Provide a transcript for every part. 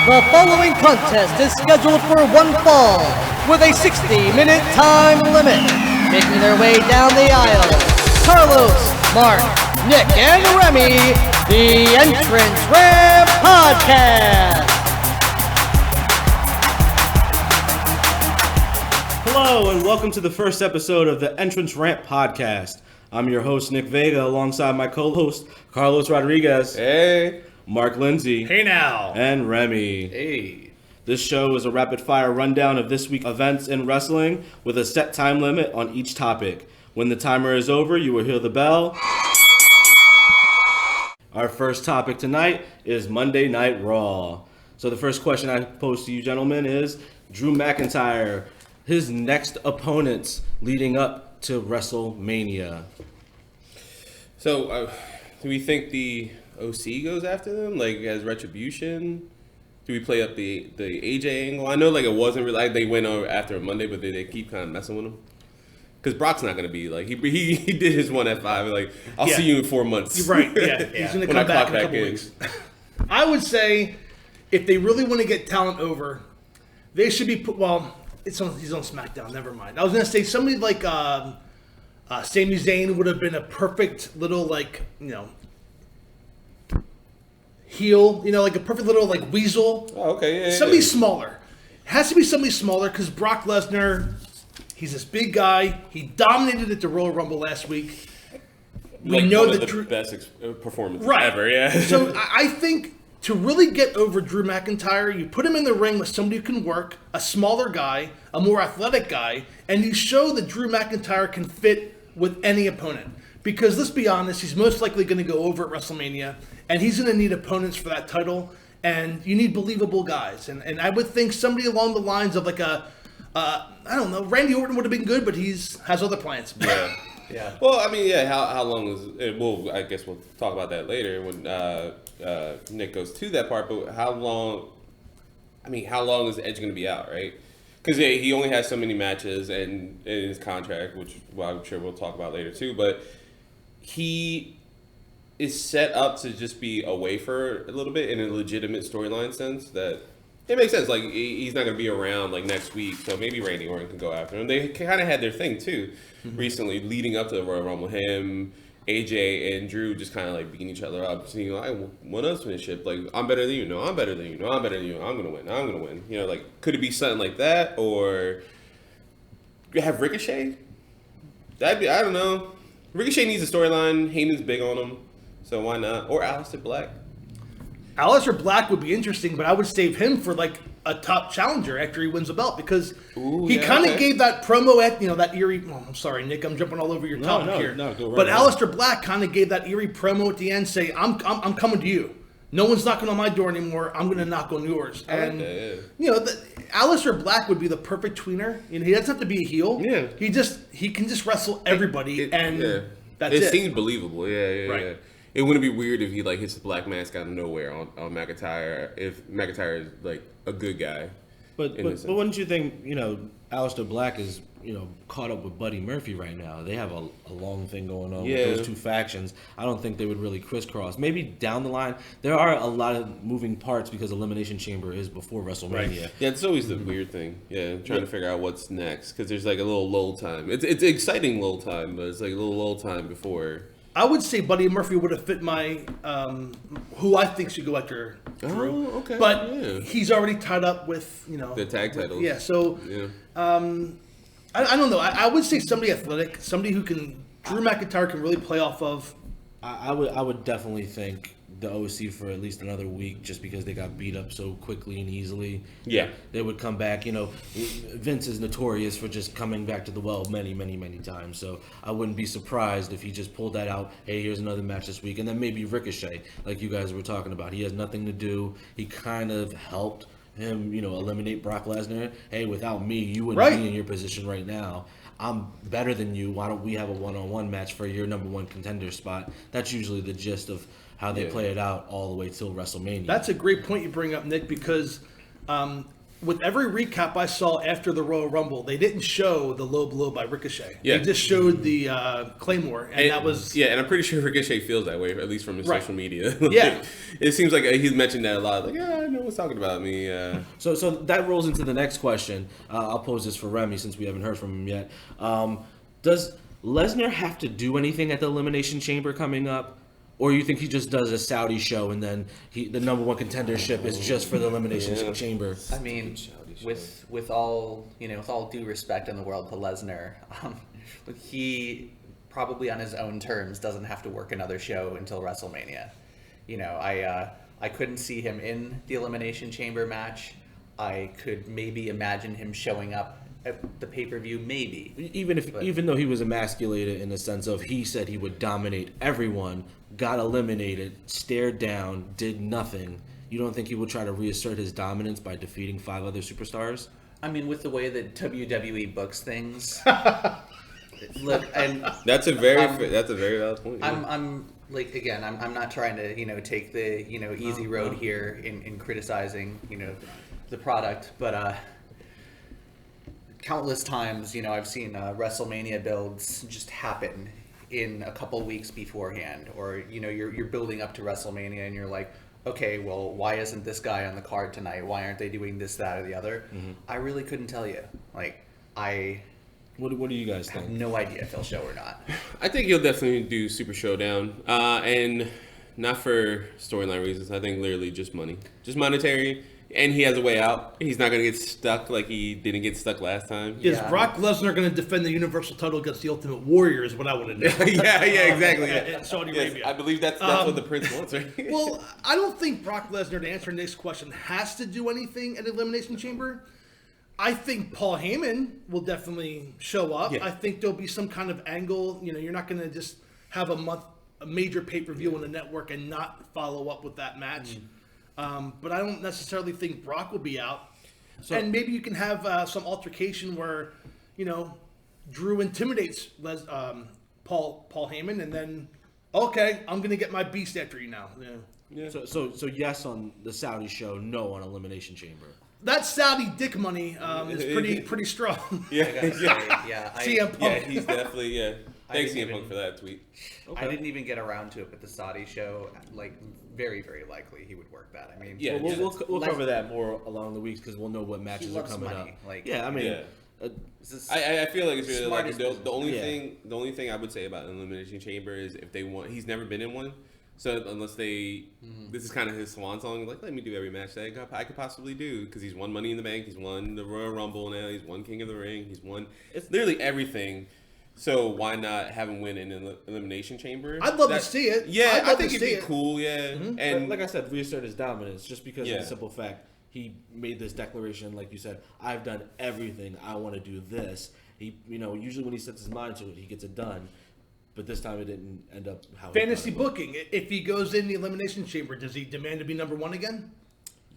The following contest is scheduled for one fall with a 60-minute time limit. Making their way down the aisle, Carlos, Mark, Nick, and Remy, the Entrance Ramp Podcast. Hello and welcome to the first episode of the Entrance Ramp Podcast. I'm your host, Nick Vega, alongside my co-host, Carlos Rodriguez. Hey. Mark Lindsay. Hey now. And Remy. Hey. This show is a rapid-fire rundown of this week's events in wrestling with a set time limit on each topic. When the timer is over, you will hear the bell. Our first topic tonight is Monday Night Raw. So the first question I pose to you gentlemen is, Drew McIntyre, his next opponents leading up to WrestleMania. So, do we think the OC goes after them, like as retribution? Do we play up the AJ angle? I know like it wasn't really like they went over after Monday, but they keep kind of messing with him. Because Brock's not gonna be like he did his one at 5. Like I'll see you in 4 months. You're right. Yeah, he's gonna come back in a couple weeks. I would say if they really want to get talent over, they should be put. Well, he's on Smackdown. Never mind. I was gonna say somebody like Sami Zayn would have been a perfect little heel, like a perfect little weasel. Oh, okay. Yeah, somebody smaller. It has to be somebody smaller because Brock Lesnar, he's this big guy. He dominated at the Royal Rumble last week. We like know one the best performance right. ever. Yeah. So I think to really get over Drew McIntyre, you put him in the ring with somebody who can work, a smaller guy, a more athletic guy, and you show that Drew McIntyre can fit with any opponent. Because let's be honest, he's most likely going to go over at WrestleMania, and he's going to need opponents for that title, and you need believable guys. And I would think somebody along the lines of I don't know, Randy Orton would have been good, but has other plans. Yeah. Yeah. Well, I mean, yeah. How long is it? Well, I guess we'll talk about that later when Nick goes to that part. But how long? I mean, how long is Edge going to be out? Right? Because he only has so many matches in his contract, which I'm sure we'll talk about later too. But he is set up to just be away for a little bit in a legitimate storyline sense. That it makes sense. Like he's not going to be around like next week, so maybe Randy Orton can go after him. They kind of had their thing too recently, leading up to the Royal Rumble. Him, AJ, and Drew just kind of like beating each other up. So, I want us finiship. Like I'm better than you. No, I'm better than you. No, I'm better than you. I'm gonna win. I'm gonna win. Like could it be something like that, or have Ricochet? That'd be. I don't know. Ricochet needs a storyline. Heyman's big on him, so why not? Or Aleister Black. Aleister Black would be interesting, but I would save him for a top challenger after he wins the belt because he kind of gave that promo at that eerie. Oh, I'm sorry, Nick, I'm jumping all over your topic here. No, go right but ahead. Aleister Black kind of gave that eerie promo at the end, say I'm coming to you. No one's knocking on my door anymore. I'm going to knock on yours. And Aleister Black would be the perfect tweener. He doesn't have to be a heel. Yeah, he can just wrestle everybody, that's it. It seems believable. Yeah. Right. Yeah. It wouldn't be weird if he hits the black mask out of nowhere on McIntyre. If McIntyre is a good guy, but wouldn't you think Aleister Black is caught up with Buddy Murphy right now? They have a long thing going on with those two factions. I don't think they would really crisscross. Maybe down the line there are a lot of moving parts because Elimination Chamber is before WrestleMania. Right. Yeah, it's always the weird thing. Yeah, trying to figure out what's next because there's a little lull time. It's an exciting lull time, but it's a little lull time before. I would say Buddy Murphy would have fit my who I think should go after Drew. Oh, okay. But he's already tied up with the tag titles. Yeah, so I don't know. I would say somebody athletic, somebody who Drew McIntyre can really play off of. I would definitely think the OC for at least another week just because they got beat up so quickly and easily. Yeah. They would come back. Vince is notorious for just coming back to the well many, many, many times. So I wouldn't be surprised if he just pulled that out. Hey, here's another match this week. And then maybe Ricochet, like you guys were talking about. He has nothing to do. He kind of helped him, eliminate Brock Lesnar. Hey, without me, you wouldn't be in your position right now. I'm better than you. Why don't we have a one-on-one match for your number one contender spot? That's usually the gist of how they play it out all the way till WrestleMania. That's a great point you bring up, Nick, because with every recap I saw after the Royal Rumble, they didn't show the low blow by Ricochet. Yeah. They just showed the Claymore, and that was... Yeah, and I'm pretty sure Ricochet feels that way, at least from his Right. social media. Yeah. It seems like he's mentioned that a lot. Like, yeah, no one's talking about me. So that rolls into the next question. I'll pose this for Remy since we haven't heard from him yet. Does Lesnar have to do anything at the Elimination Chamber coming up? Or you think he just does a Saudi show and then the number one contendership is just for the Elimination Chamber? I mean, with all with all due respect in the world to Lesnar, he probably on his own terms doesn't have to work another show until WrestleMania. I couldn't see him in the Elimination Chamber match. I could maybe imagine him showing up at the pay-per-view, maybe. Even though he was emasculated in the sense of he said he would dominate everyone, got eliminated, stared down, did nothing. You don't think he would try to reassert his dominance by defeating 5 other superstars? I mean, with the way that WWE books things, look, and That's a very valid point. Yeah. I'm like, again, I'm not trying to take the easy road here in criticizing the product, but countless times I've seen WrestleMania builds just happen in a couple weeks beforehand, or you're building up to WrestleMania and you're like, okay, well, why isn't this guy on the card tonight? Why aren't they doing this, that, or the other? Mm-hmm. I really couldn't tell you. What do you guys I have think? no idea if he'll show or not. I think he'll definitely do Super Showdown, and not for storyline reasons. I think literally just money, just monetary, and he has a way out. He's not going to get stuck like he didn't get stuck last time. Is Brock Lesnar going to defend the Universal title against the Ultimate Warrior is what I want to know. yeah, exactly. In Saudi Arabia. I believe that's what the Prince wants, right? Well, I don't think Brock Lesnar, to answer Nick's question, has to do anything at Elimination Chamber. I think Paul Heyman will definitely show up. Yeah. I think there'll be some kind of angle. You're not going to just have a major pay-per-view on the network and not follow up with that match. But I don't necessarily think Brock will be out. And maybe you can have some altercation where, Drew intimidates Paul Heyman, and then, okay, I'm going to get my beast after you now. Yeah. So yes on the Saudi show, no on Elimination Chamber. That Saudi dick money is pretty strong. I gotta say, CM Punk. Yeah, he's definitely Thanks didn't CM Punk even- for that tweet. I didn't even get around to it, but the Saudi show, very, very likely he would work that. I mean, Yeah. We'll Les- cover that more along the weeks because we'll know what matches are loves coming money, up. I mean, Yeah. this is- I feel like it's really like Smartest the only business. the only thing I would say about an Elimination Chamber is if they want, he's never been in one, so unless they this is kind of his swan song, like let me do every match that I could possibly do, because he's won Money in the Bank, he's won the Royal Rumble now, he's won King of the Ring, he's won literally everything. So why not have him win in an Elimination Chamber? I'd love to see it. Yeah, I'd I love think to it'd see be it. cool. Yeah, and like I said, reassert his dominance just because of Yeah. the simple fact he made this declaration, like you said, I've done everything. I want to do this. He, usually when he sets his mind to it, he gets it done. But this time it didn't end up how Fantasy he thought it would. booking. If he goes in the Elimination Chamber, does he demand to be number one again?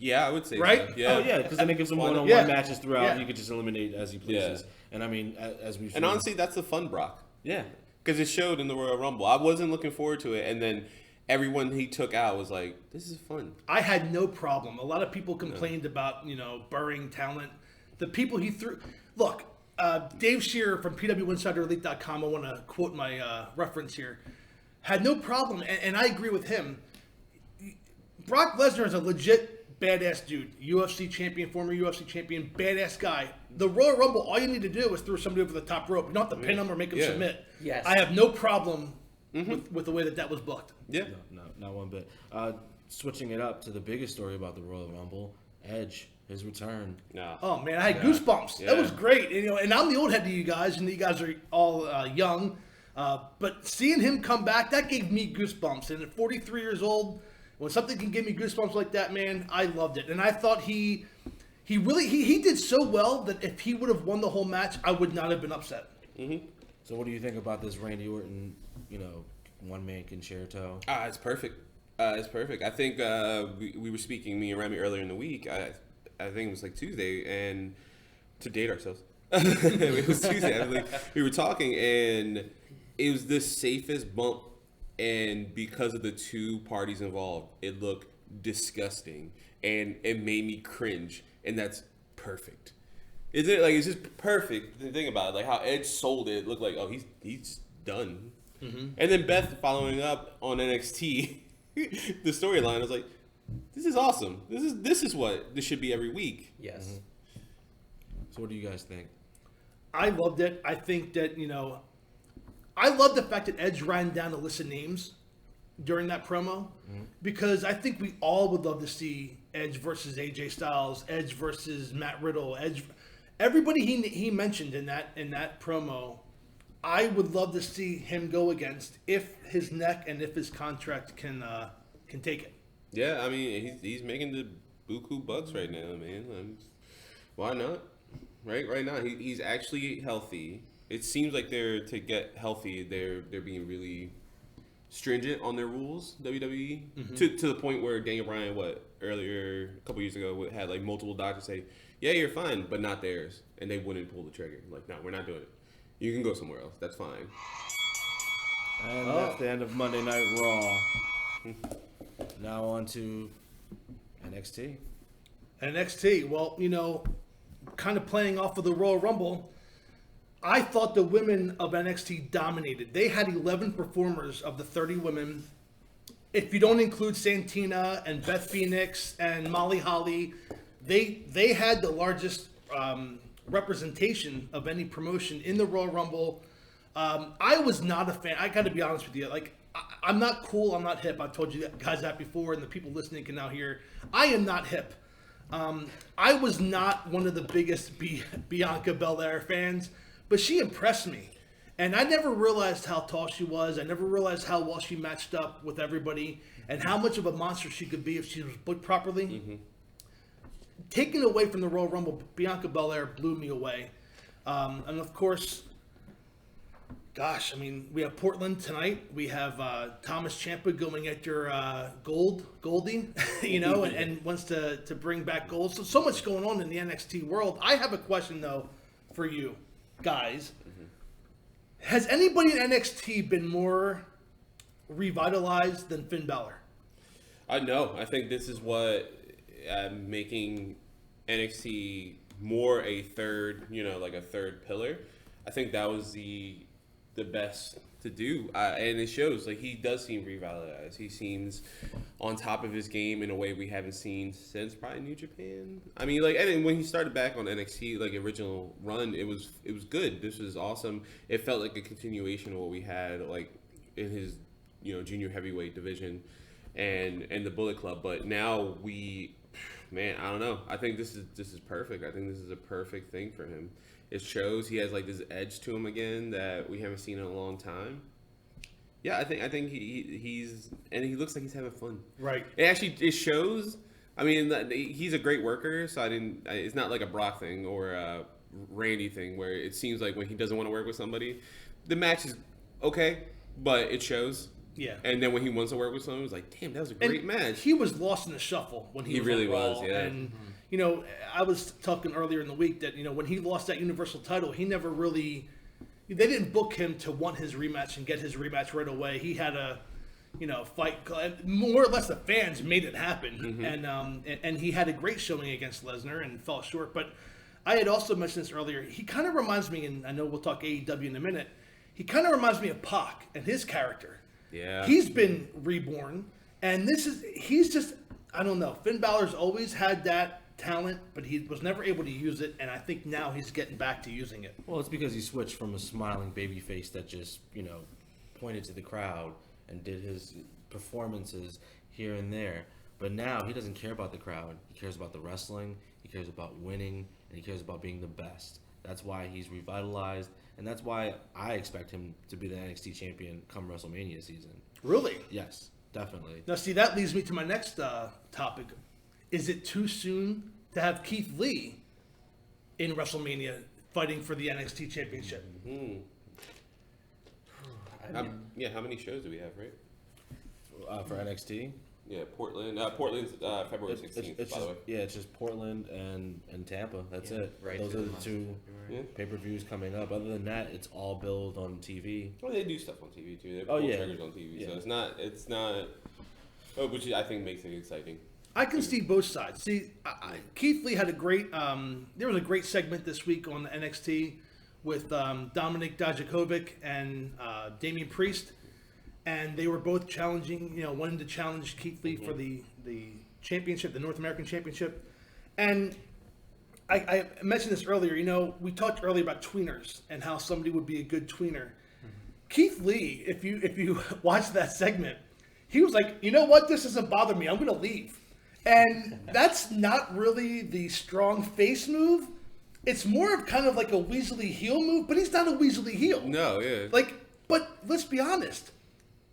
yeah, I would say Right? so. Yeah, Oh yeah, because then it gives him Why not? one-on-one Yeah. matches throughout. Yeah. You could just eliminate as he pleases. And I mean, as we've seen, and honestly, that's the fun Brock. yeah. Because it showed in the Royal Rumble. I wasn't looking forward to it, and then everyone he took out was like, "This is fun." I had no problem. A lot of people complained about, burying talent. The people he threw... Look, Dave Shearer from PWInsiderElite.com, I want to quote my reference here, had no problem, and I agree with him. Brock Lesnar is a legit badass dude. UFC champion, former UFC champion, badass guy. The Royal Rumble, all you need to do is throw somebody over the top rope. You don't have to pin him or make him Yeah. submit. Yes. I have no problem with the way that was booked. Yeah, No, not one bit. Switching it up to the biggest story about the Royal Rumble, Edge, his return. no. Oh man, I had goosebumps. That Yeah. was great. And I'm the old head to you guys, and you guys are all young. But seeing him come back, that gave me goosebumps. And at 43 years old, when something can give me goosebumps like that, man, I loved it. And I thought he did so well that if he would have won the whole match, I would not have been upset. So what do you think about this Randy Orton, one man can share toe? It's perfect. It's perfect. I think we were speaking, me and Remy, earlier in the week. I think it was like Tuesday, and to date ourselves, it was Tuesday. I believe we were talking, and it was the safest bump, and because of the two parties involved, it looked disgusting, and it made me cringe, and that's perfect. Isn't it? Like, it's just perfect. The thing about it, like how Edge sold it, looked like, oh, he's done. Mm-hmm. And then Beth following up on NXT, the storyline, I was like, this is awesome. This is what this should be every week. Yes. Mm-hmm. So what do you guys think? I loved it. I think that, I love the fact that Edge ran down a list of names during that promo, because I think we all would love to see Edge versus AJ Styles, Edge versus Matt Riddle, everybody he mentioned in that promo. I would love to see him go against if his neck and if his contract can take it. Yeah, I mean, he's making the buku bucks right now, man. Why not? Right now he's actually healthy. It seems like to get healthy, they're being really stringent on their rules, WWE, to the point where Daniel Bryan, earlier a couple years ago, had like multiple doctors say, yeah, you're fine, but not theirs, and they wouldn't pull the trigger. Like, no, we're not doing it. You can go somewhere else. That's fine. And that's the end of Monday Night Raw. Now on to NXT. NXT, well, kind of playing off of the Royal Rumble, I thought the women of NXT dominated. They had 11 performers of the 30 women. If you don't include Santina and Beth Phoenix and Molly Holly, they had the largest representation of any promotion in the Royal Rumble. I was not a fan. I got to be honest with you. Like, I'm not cool. I'm not hip. I've told you guys that before, and the people listening can now hear. I am not hip. I was not one of the biggest Bianca Belair fans, but she impressed me. And I never realized how tall she was. I never realized how well she matched up with everybody and how much of a monster she could be if she was booked properly. Mm-hmm. Taken away from the Royal Rumble, Bianca Belair blew me away. And of course, gosh, I mean, we have Portland tonight. We have Thomas Ciampa going after Goldie, and wants to bring back gold. So much going on in the NXT world. I have a question, though, for you guys. Mm-hmm. Has anybody in NXT been more revitalized than Finn Balor? No. I think this is what making NXT more a third, like a third pillar. I think that was the best to do, and it shows. Like, he does seem revitalized. He seems on top of his game in a way we haven't seen since probably New Japan. I mean, like, and when he started back on NXT, like original run, it was good. This was awesome. It felt like a continuation of what we had like in his junior heavyweight division and the Bullet Club. But now I don't know. I think this is perfect. I think this is a perfect thing for him. It shows he has like this edge to him again that we haven't seen in a long time. Yeah, I think he's and he looks like he's having fun. Right. It shows. I mean, he's a great worker, so it's not like a Brock thing or a Randy thing where it seems like when he doesn't want to work with somebody, the match is okay, but it shows. Yeah. And then when he wants to work with someone, it was like, damn, that was a great match. He was lost in the shuffle when he was really on Raw. was, yeah. And I was talking earlier in the week that when he lost that Universal title, he never really. They didn't book him to want his rematch and get his rematch right away. He had a, fight. More or less, the fans made it happen, and he had a great showing against Lesnar and fell short. But I had also mentioned this earlier. He kind of reminds me, and I know we'll talk AEW in a minute. He kind of reminds me of Pac and his character. Yeah, he's been reborn, and he's just, I don't know. Finn Balor's always had that talent, but he was never able to use it, and I think now he's getting back to using it. Well, it's because he switched from a smiling baby face that just, pointed to the crowd and did his performances here and there. But now he doesn't care about the crowd. He cares about the wrestling, he cares about winning, and he cares about being the best. That's why he's revitalized, and that's why I expect him to be the NXT champion come WrestleMania season. Really? Yes, definitely. Now, see, that leads me to my next topic. Is it too soon to have Keith Lee in WrestleMania fighting for the NXT championship? Mm-hmm. How many shows do we have, right? For NXT? Yeah, Portland's February 16th, by the way. Yeah, it's just Portland and Tampa. That's it. Right. Those are the two pay-per-views coming up. Other than that, it's all billed on TV. Well, they do stuff on TV, too. They pull triggers on TV. So it's not, which I think makes it exciting. I can see both sides. See, Keith Lee had a great. There was a great segment this week on the NXT with Dominik Dijakovic and Damian Priest, and they were both challenging. Wanting to challenge Keith Lee for the championship, the North American Championship, and I mentioned this earlier. We talked earlier about tweeners and how somebody would be a good tweener. Keith Lee, if you watch that segment, he was like, you know what, this doesn't bother me. I'm going to leave. And that's not really the strong face move. It's more of kind of like a Weasley heel move, but he's not a Weasley heel. No, yeah. But let's be honest.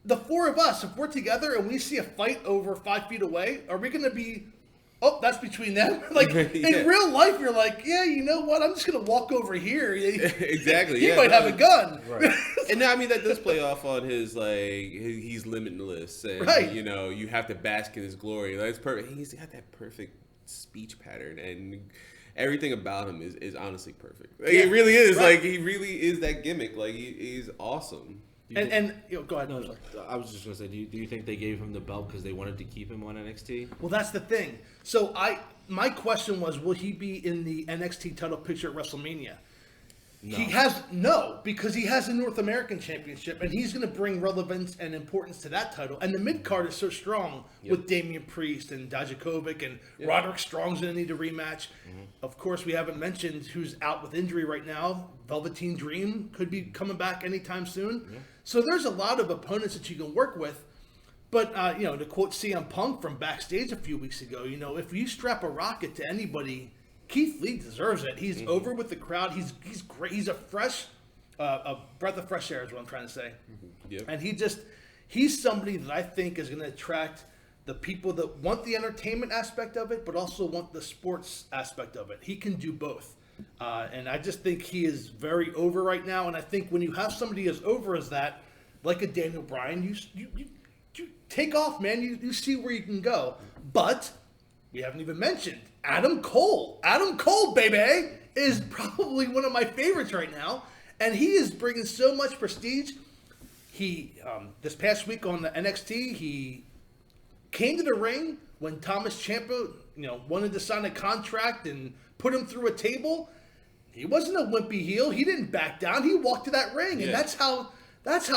The four of us, if we're together and we see a fight over 5 feet away, are we going to be, oh, that's between them? In real life, you're like, yeah, you know what? I'm just going to walk over here. Exactly. He might have a gun. Right. And that does play off on his he's limitless, and right. You have to bask in his glory. That's perfect. He's got that perfect speech pattern, and everything about him is honestly perfect. It really is. Right. He really is that gimmick. He's awesome. Go ahead. No, I was just gonna say, do you think they gave him the belt because they wanted to keep him on NXT? Well, that's the thing. So my question was, will he be in the NXT title picture at WrestleMania? No. Because he has a North American Championship, and he's going to bring relevance and importance to that title. And the mid card is so strong with Damian Priest and Dijakovic, and Roderick Strong's going to need a rematch. Mm-hmm. Of course, we haven't mentioned who's out with injury right now. Velveteen Dream could be coming back anytime soon. Yeah. So there's a lot of opponents that you can work with. But, to quote CM Punk from backstage a few weeks ago, if you strap a rocket to anybody, Keith Lee deserves it. He's over with the crowd. He's great. He's a breath of fresh air is what I'm trying to say. Mm-hmm. Yep. And he's somebody that I think is going to attract the people that want the entertainment aspect of it, but also want the sports aspect of it. He can do both. And I just think he is very over right now. And I think when you have somebody as over as that, like a Daniel Bryan, you take off, man. You see where you can go. But we haven't even mentioned Adam Cole. Adam Cole, baby, is probably one of my favorites right now. And he is bringing so much prestige. He, this past week on the NXT, he came to the ring when Thomas Ciampa, wanted to sign a contract and put him through a table. He wasn't a wimpy heel. He didn't back down. He walked to that ring. And that's how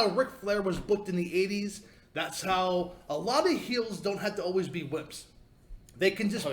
Ric Flair was booked in the 80s. That's how a lot of heels don't have to always be wimps. They can just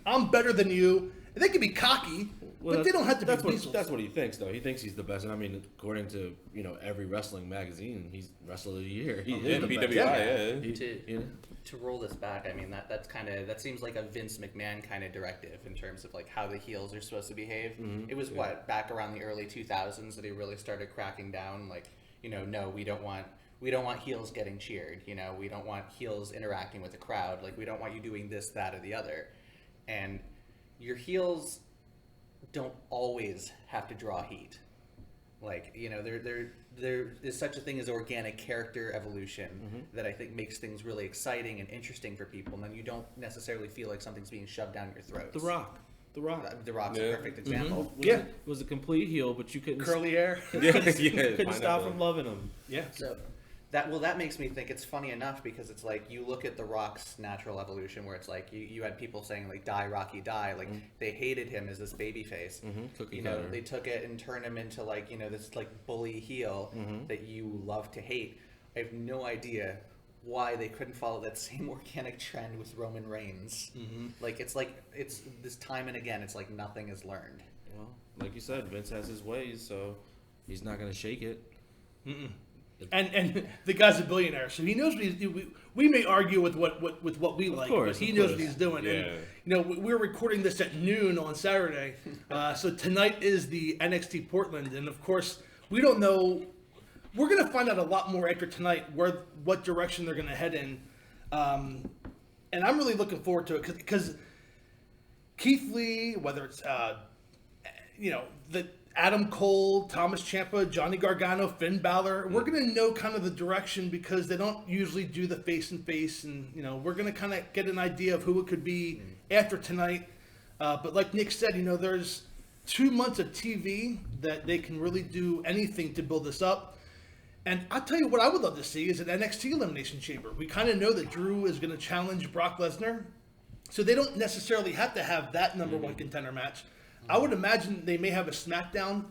I'm better than you. And they can be cocky, but they don't have to be weasels. That's what he thinks, though. He thinks he's the best. And I mean, according to every wrestling magazine, he's Wrestler of the Year. He is the best. To roll this back, I mean that seems like a Vince McMahon kind of directive in terms of like how the heels are supposed to behave. Mm-hmm. It was back around the early 2000s that he really started cracking down. Like, no, we don't want heels getting cheered. We don't want heels interacting with the crowd. Like, we don't want you doing this, that, or the other. And your heels don't always have to draw heat. Like, there is such a thing as organic character evolution that I think makes things really exciting and interesting for people. And then you don't necessarily feel like something's being shoved down your throats. The Rock. The Rock's a perfect example. Mm-hmm. Was a complete heel, but you couldn't curly hair. couldn't stop from loving him. Yeah. So that makes me think it's funny enough because it's like you look at The Rock's natural evolution where it's like you had people saying like die Rocky die, like they hated him as this baby face. Mm-hmm. They took it and turned him into like this like bully heel that you love to hate. I have no idea why they couldn't follow that same organic trend with Roman Reigns. Mm-hmm. It's this time and again it's like nothing is learned. Well, like you said, Vince has his ways, so he's not going to shake it. Mm-mm. And the guy's a billionaire, so he knows what we may argue with what we like, but he knows what he's doing. Yeah. And, we're recording this at noon on Saturday, so tonight is the NXT Portland, and of course we don't know. We're going to find out a lot more after tonight what direction they're going to head in, and I'm really looking forward to it because Keith Lee, whether it's the Adam Cole, Thomas Ciampa, Johnny Gargano, Finn Balor, we're going to know kind of the direction because they don't usually do the face-and-face, and we're going to kind of get an idea of who it could be after tonight. But like Nick said, there's 2 months of TV that they can really do anything to build this up. And I'll tell you what I would love to see is an NXT Elimination Chamber. We kind of know that Drew is going to challenge Brock Lesnar. So they don't necessarily have to have that number one contender match. I would imagine they may have a Smackdown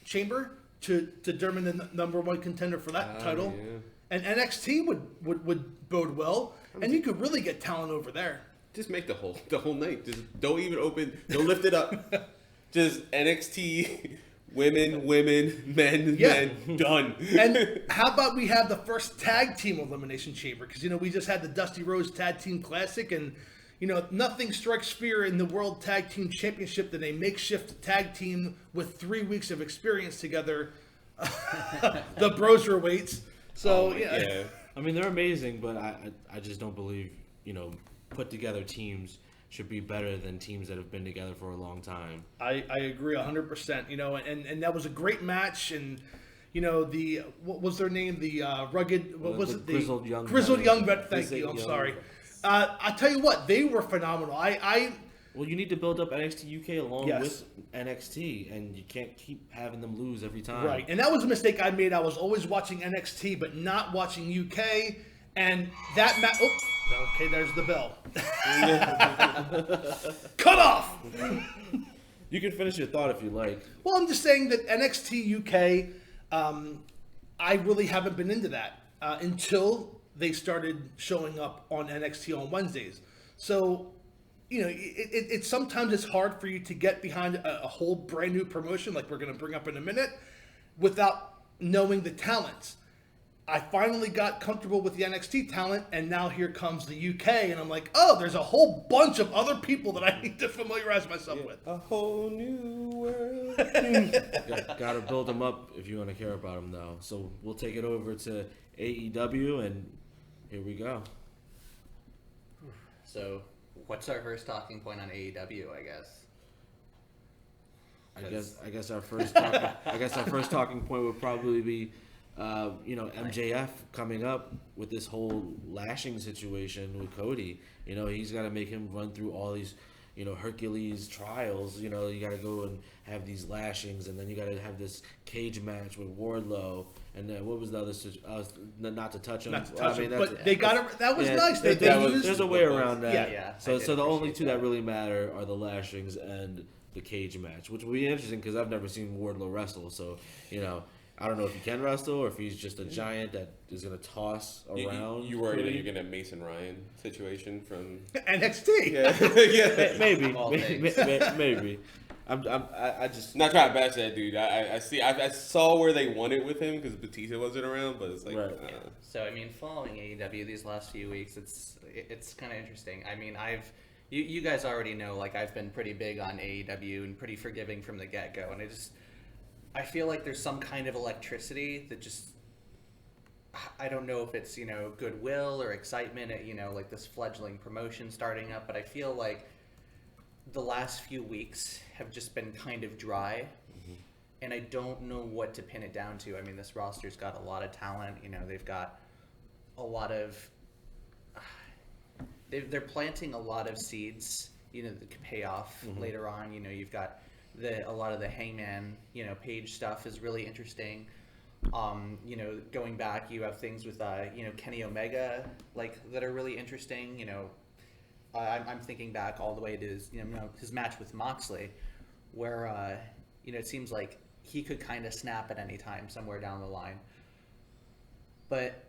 chamber to determine the number one contender for that title. Yeah. And NXT would bode well, and you could really get talent over there. Just make the whole night. Just don't even open. Don't lift it up. Just NXT, women, men, done. And how about we have the first tag team elimination chamber? Because we just had the Dusty Rhodes Tag Team Classic, and nothing strikes fear in the World Tag Team Championship than a makeshift tag team with 3 weeks of experience together. The Broserweights. So yeah. I mean, they're amazing, but I just don't believe put together teams should be better than teams that have been together for a long time. I agree 100%. And that was a great match, and the what was their name? The rugged what was it? The Grizzled Young Vet. Thank you. I'm sorry. I tell you what, they were phenomenal. Well, you need to build up NXT UK along Yes. with NXT, and you can't keep having them lose every time. Right, and that was a mistake I made. I was always watching NXT, but not watching UK, and that match. Oh, okay, there's the bell. Cut off. You can finish your thought if you like. Well, I'm just saying that NXT UK, I really haven't been into that until they started showing up on NXT on Wednesdays. So, it sometimes it's hard for you to get behind a whole brand new promotion, like we're going to bring up in a minute, without knowing the talents. I finally got comfortable with the NXT talent, and now here comes the UK, and I'm like, oh, there's a whole bunch of other people that I need to familiarize myself with. A whole new world. Got to build them up if you want to care about them, though. So we'll take it over to AEW, and here we go. So, what's our first talking point on AEW? I guess. I guess our first talking point would probably be, MJF coming up with this whole lashing situation with Cody. He's got to make him run through all these, Hercules trials. You got to go and have these lashings, and then you got to have this cage match with Wardlow. And then what was the other? Not to touch him. Not to touch him, that's- but they got it. That was nice. They used. There's a way around that. Yeah. So the only two that really matter are the lashings and the cage match, which will be interesting because I've never seen Wardlow wrestle. So I don't know if he can wrestle or if he's just a giant that is going to toss around. You worried that you're getting a Mason Ryan situation from NXT. Yeah. Maybe. I just not trying to bash that dude. I saw where they won it with him because Batista wasn't around, but it's like. Right. So I mean, following AEW these last few weeks, it's kind of interesting. I mean, you guys already know, like, I've been pretty big on AEW and pretty forgiving from the get go, and I feel like there's some kind of electricity that just, I don't know if it's, goodwill or excitement at, like this fledgling promotion starting up, but I feel like the last few weeks have just been kind of dry, and I don't know what to pin it down to. I mean, this roster's got a lot of talent, they've got a lot of, they're planting a lot of seeds, that could pay off later on. You've got a lot of the Hangman, Page stuff is really interesting. Going back, you have things with, Kenny Omega, like, that are really interesting. I'm thinking back all the way to his match with Moxley, where, it seems like he could kind of snap at any time somewhere down the line. But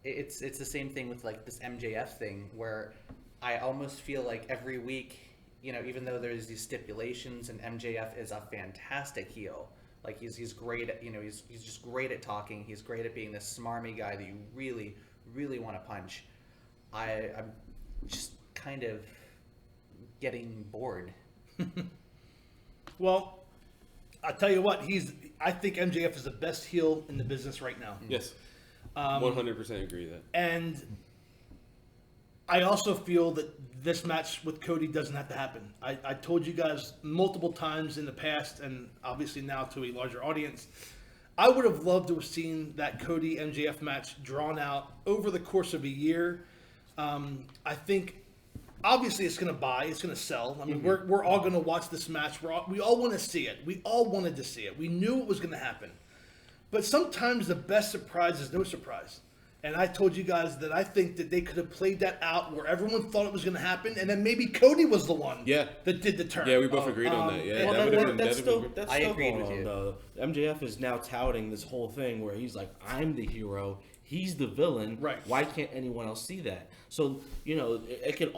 it's the same thing with, like, this MJF thing, where I almost feel like every week, even though there's these stipulations and MJF is a fantastic heel, like he's great at, he's just great at talking. He's great at being this smarmy guy that you really, really want to punch. I'm just kind of getting bored. Well, I'll tell you what, I think MJF is the best heel in the business right now. Yes. 100% agree with that. And I also feel that this match with Cody doesn't have to happen. I told you guys multiple times in the past, and obviously now to a larger audience, I would have loved to have seen that Cody MJF match drawn out over the course of a year. I think obviously it's going to buy, it's going to sell. I mean, we're all going to watch this match. We all want to see it. We all wanted to see it. We knew it was going to happen. But sometimes the best surprise is no surprise. And I told you guys that I think that they could have played that out where everyone thought it was going to happen, and then maybe Cody was the one that did the turn. Yeah, we both agreed on that. Yeah, Well, that would have been. that's still I agreed going with on, you. though. MJF is now touting this whole thing where he's like, I'm the hero, he's the villain. Right. Why can't anyone else see that? So, they could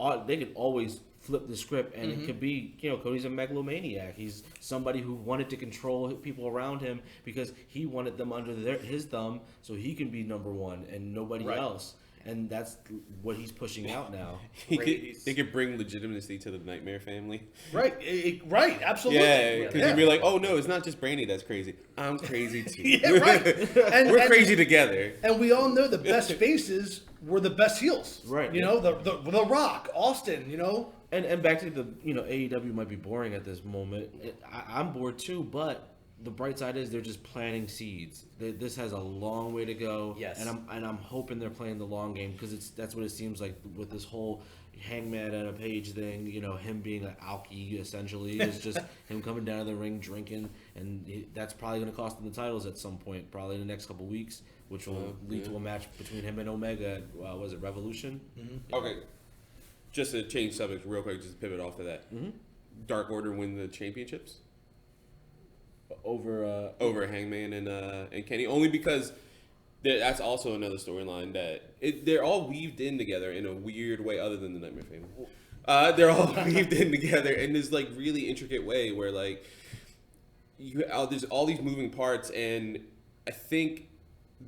always flip the script, and it could be, Cody's a megalomaniac. He's somebody who wanted to control people around him because he wanted them under his thumb so he can be number one and nobody else. And that's what he's pushing out now. It could bring legitimacy to the Nightmare family. Right, right, absolutely. Yeah, because you'd be like, oh no, it's not just Brandy that's crazy. I'm crazy too. Yeah, right. We're crazy together. And we all know the best faces were the best heels. Right. The Rock, Austin, And back to the, AEW might be boring at this moment. I'm bored too, but the bright side is they're just planting seeds. This has a long way to go. Yes. And I'm hoping they're playing the long game because that's what it seems like with this whole Hangman and a Page thing. Him being an alky essentially is just him coming down to the ring drinking, and that's probably going to cost them the titles at some point, probably in the next couple weeks, which will lead to a match between him and Omega at was it Revolution? Mm-hmm. Okay. Just to change subjects real quick, just to pivot off of that. Mm-hmm. Dark Order win the championships over Hangman and Kenny, only because that's also another storyline that they're all weaved in together in a weird way, other than the Nightmare family. They're all weaved in together in this like really intricate way where like there's all these moving parts, and I think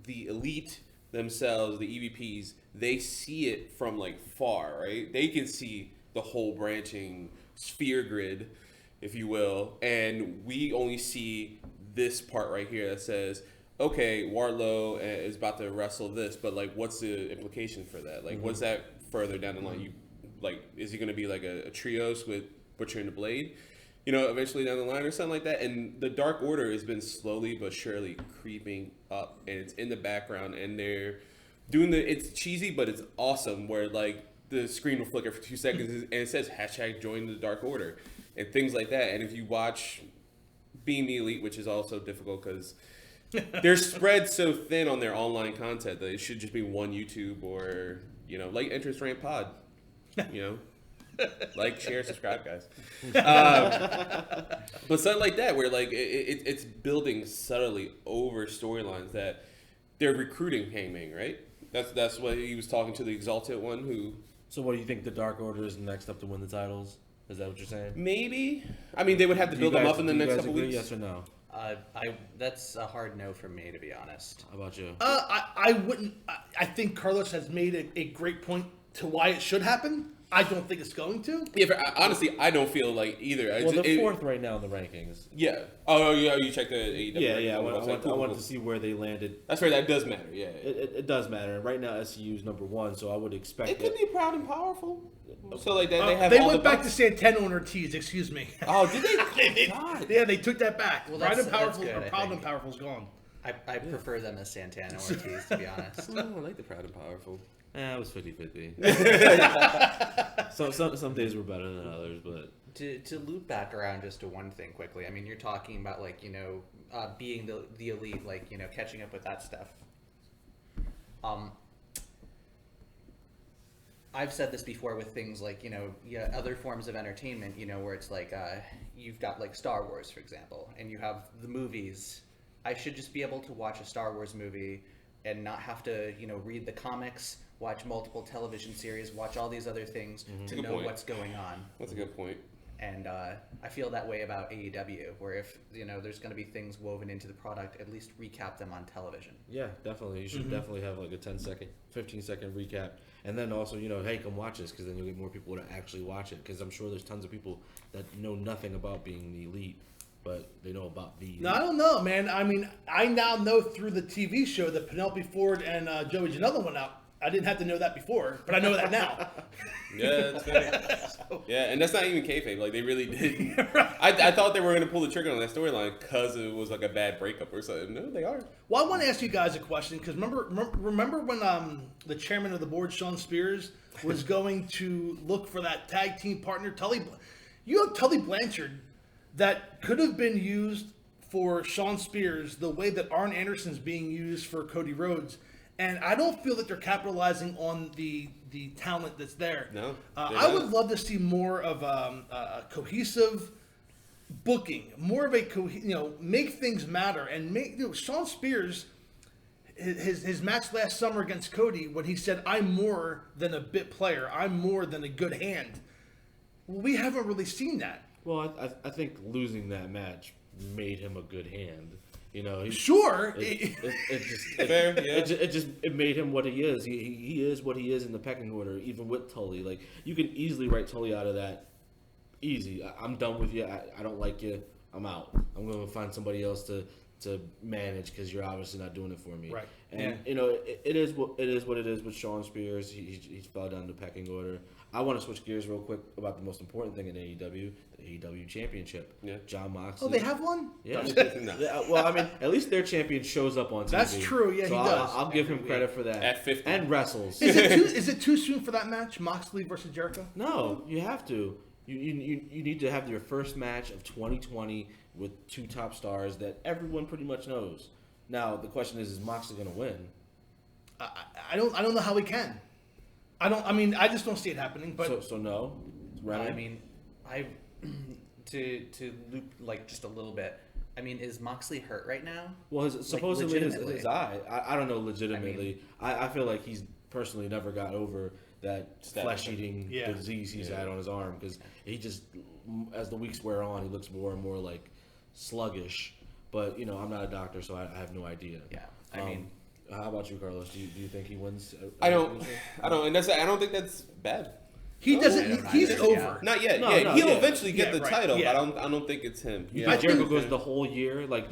the Elite themselves, the EVPs, they see it from like far, right? They can see the whole branching sphere grid, if you will, and we only see this part right here that says, okay, Wardlow is about to wrestle this, but like, what's the implication for that? Like, what's that further down the line? Is he going to be like a trios with Butcher and the Blade? Eventually down the line or something like that. And the Dark Order has been slowly but surely creeping up, and it's in the background, and they're doing it's cheesy, but it's awesome, where like the screen will flicker for 2 seconds and it says #join the Dark Order and things like that. And if you watch Being the Elite, which is also difficult because they're spread so thin on their online content that it should just be one YouTube or, like Entrance Ramp Pod, like, share, subscribe, guys. But something like that, where like it's building subtly over storylines that they're recruiting Hangman, right? That's what he was talking to the Exalted one who. So what do you think the Dark Order is next up to win the titles? Is that what you're saying? Maybe. I mean, they would have to build them up in the next couple weeks. Yes or no? That's a hard no for me, to be honest. How about you? I wouldn't. I think Carlos has made a great point to why it should happen. I don't think it's going to. Yeah, honestly, I don't feel like either. Well, they're fourth right now in the rankings. Yeah. Oh, yeah. You checked the AEW. Yeah. I wanted to see where they landed. That's right. That does matter. Yeah. It does matter. And right now, SCU is number 1, so I would expect it could be Proud and Powerful. So like that, they went back to Santana on Ortiz. Excuse me. Oh, did they? God. Yeah, they took that back. Well, Proud and Powerful, good, Proud and Powerful's gone. I prefer them as Santana Ortiz, to be honest. I like the Proud and Powerful. It was 50-50. So some days were better than others, but to loop back around just to one thing quickly. I mean, you're talking about like being the elite, like catching up with that stuff. I've said this before with things like other forms of entertainment, where it's like you've got like Star Wars, for example, and you have the movies. I should just be able to watch a Star Wars movie and not have to read the comics, watch multiple television series, watch all these other things to know what's going on. That's a good point. And I feel that way about AEW, where if there's going to be things woven into the product, at least recap them on television. Yeah, definitely. You should definitely have like a 10-second, 15-second recap, and then also hey, come watch this, because then you'll get more people to actually watch it. Because I'm sure there's tons of people that know nothing about being the elite, but they know about the elite. No, I don't know, man. I mean, I now know through the TV show that Penelope Ford and Joey Janela went out. I didn't have to know that before, but I know that now. Yeah, that's fair. Yeah, and that's not even kayfabe. Like, they really did. I thought they were going to pull the trigger on that storyline because it was like a bad breakup or something. No, they are. Well, I want to ask you guys a question, because remember when the chairman of the board, Sean Spears, was going to look for that tag team partner, Tully? You have Tully Blanchard that could have been used for Sean Spears the way that Arn Anderson's being used for Cody Rhodes. And I don't feel that they're capitalizing on the talent that's there. No, I would love to see more of a cohesive booking, more of a make things matter, and make Shawn Spears. His match last summer against Cody, when he said, "I'm more than a bit player. I'm more than a good hand." Well, we haven't really seen that. Well, I think losing that match made him a good hand. Sure. It made him what he is. He is what he is in the pecking order, even with Tully. Like, you can easily write Tully out of that. Easy. I'm done with you. I don't like you. I'm out. I'm going to find somebody else to manage because you're obviously not doing it for me. Right. And it is what it is with Shawn Spears. He fell down the pecking order. I want to switch gears real quick about the most important thing in AEW, the AEW Championship. Yeah. John Moxley. Oh, they have one? Yeah. No. Yeah. Well, I mean, at least their champion shows up on TV. That's true. Yeah, so he does. I'll give him credit for that. At 50. And wrestles. Is it too soon for that match, Moxley versus Jericho? No, you have to. You need to have your first match of 2020 with two top stars that everyone pretty much knows. Now the question is Moxley going to win? I don't know how he can. I just don't see it happening. But so no. Remy? I mean, to loop like just a little bit. I mean, is Moxley hurt right now? Well, supposedly legitimately. his eye. I don't know legitimately. I feel like he's personally never got over that flesh-eating disease he's had on his arm, because he just, as the weeks wear on, he looks more and more like sluggish. But I'm not a doctor, so I have no idea. Yeah, I mean, how about you, Carlos? Do you think he wins? I don't, and I don't think that's bad. he doesn't. He's over. Not yet. No, he'll yeah. eventually get the right. title, Yeah. but I don't think it's him. You Yeah. think Jericho goes the whole year, like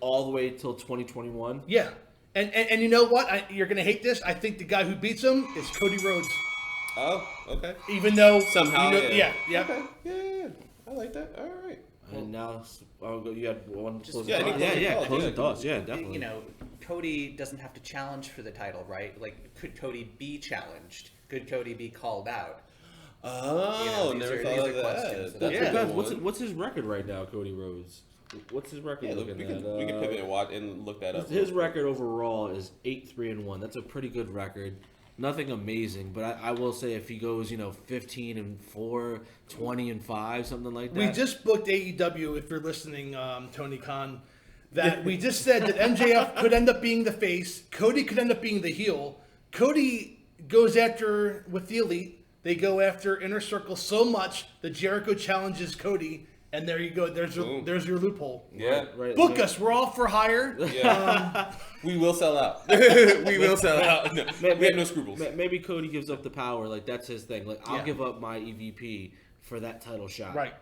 all the way till 2021? Yeah. And you know what? You're gonna hate this. I think the guy who beats him is Cody Rhodes. Oh, okay. Even though Somehow, yeah. Okay. Yeah. I like that. All right. And now, you had one closing yeah, thought? Closing thoughts. Yeah, definitely. Cody doesn't have to challenge for the title, right? Like, could Cody be challenged? Could Cody be called out? Oh, these never are thought of questions that. that- That's a good Guys, one. what's his record right now, Cody Rhodes? What's his record Yeah, look, looking we at? can pivot and watch and look that up. His record overall is 8-3-1. That's a pretty good record. Nothing amazing, but I will say if he goes, 15-4, 20-5, something like that. We just booked AEW. If you're listening, Tony Khan, that we just said that MJF could end up being the face. Cody could end up being the heel. Cody goes after with the Elite. They go after Inner Circle so much that Jericho challenges Cody. And there you go. There's your loophole. Yeah. Right. Book us. We're all for hire. Yeah. We will sell out. We will sell out. No, we have no scruples. Maybe Cody gives up the power. Like, that's his thing. Like, I'll Yeah. give up my EVP for that title shot. Right.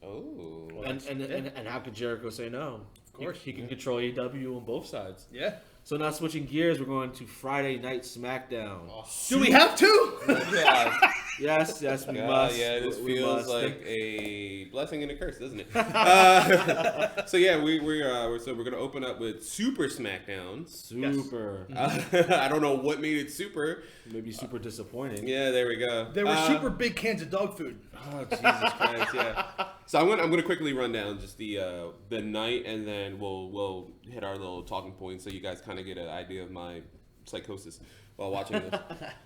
Oh. And how could Jericho say no? Of course. He can control AEW on both sides. Yeah. So now switching gears, we're going to Friday Night SmackDown. Do we have to? Yeah. Yes, we must. Yeah, this We feels must. like a blessing and a curse, doesn't it? So yeah, we're gonna open up with Super Smackdown. Super. I don't know what made it super. Maybe super disappointing. Yeah, there we go. There were super big cans of dog food. Oh Jesus Christ! Yeah. So I'm gonna quickly run down just the night, and then we'll hit our little talking points so you guys kind of get an idea of my psychosis while watching this.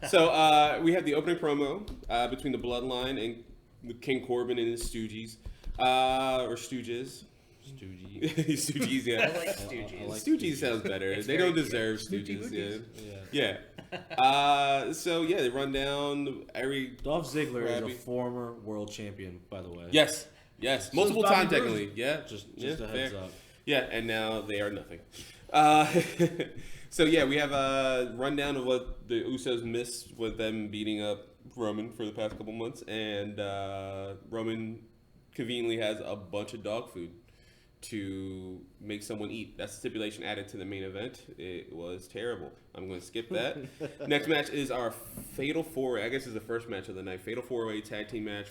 So we have the opening promo between the Bloodline and King Corbin and his Stooges, or Stooges. Stooges, yeah. I like Stooges. Stooges sounds better. They don't deserve Stooges. Yeah. So yeah, they run down every. Dolph Ziggler is Krabby. a former world champion, by the way. Yes. Multiple Bobby times Roode. technically. Yeah. Just yeah, a heads fair. up. Yeah, and now they are nothing. So yeah, we have a rundown of what the Usos missed with them beating up Roman for the past couple months, and Roman conveniently has a bunch of dog food to make someone eat. That's the stipulation added to the main event. It was terrible. I'm going to skip that. Next match is our Fatal 4-Way. I guess is the first match of the night. Fatal 4-Way tag team match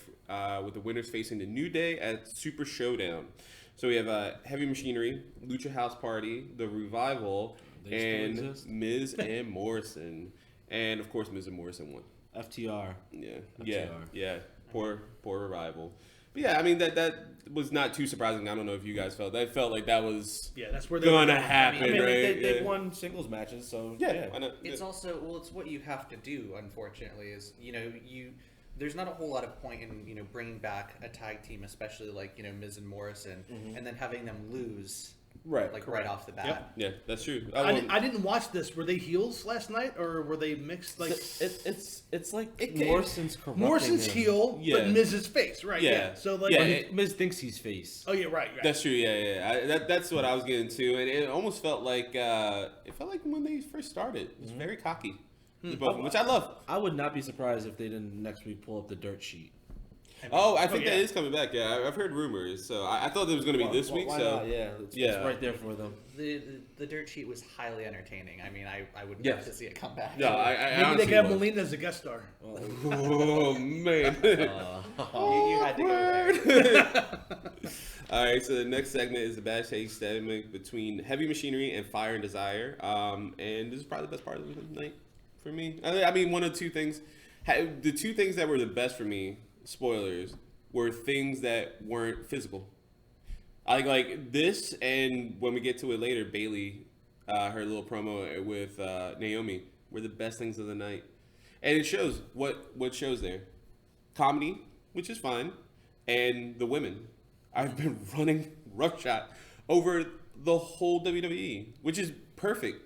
with the winners facing the New Day at Super Showdown. So we have Heavy Machinery, Lucha House Party, The Revival, They still and exist? Miz and Morrison. And of course, Miz and Morrison won. FTR. Yeah. FTR. Yeah. Poor Revival. But yeah, I mean that was not too surprising. I don't know if you guys felt that. Felt like that was that's where they gonna happen, I mean, right? they've won singles matches, so Yeah, why not? It's also it's what you have to do. Unfortunately, is there's not a whole lot of point in bringing back a tag team, especially like Miz and Morrison, and then having them lose right off the bat. Yeah, that's true. I didn't watch this. Were they heels last night, or were they mixed? Like it's like Morrison's corrupting Morrison's him. heel, but Miz's face, right? Yeah. So like, Miz thinks he's face. oh yeah, right. That's true. Yeah. That's what I was getting to, and it almost felt like when they first started, it was very cocky, both of them, which I love. I would not be surprised if they didn't next week pull up the dirt sheet. I think that is coming back. Yeah, I've heard rumors, so I thought it was going to be this week. Why So not? It's right there for them. The dirt sheet was highly entertaining. I mean, I would love to see it come back. No, I Maybe they honestly could have was. Melina as a guest star. Oh man. You had to go there. All right, so the next segment is the backstage segment between Heavy Machinery and Fire and Desire, and this is probably the best part of the night for me. I mean, one of two things. The two things that were the best for me, spoilers, were things that weren't physical. I like this, and when we get to it later, Bailey, her little promo with Naomi, were the best things of the night, and it shows what shows there, comedy, which is fine, and the women. I've been running roughshod over the whole WWE, which is perfect.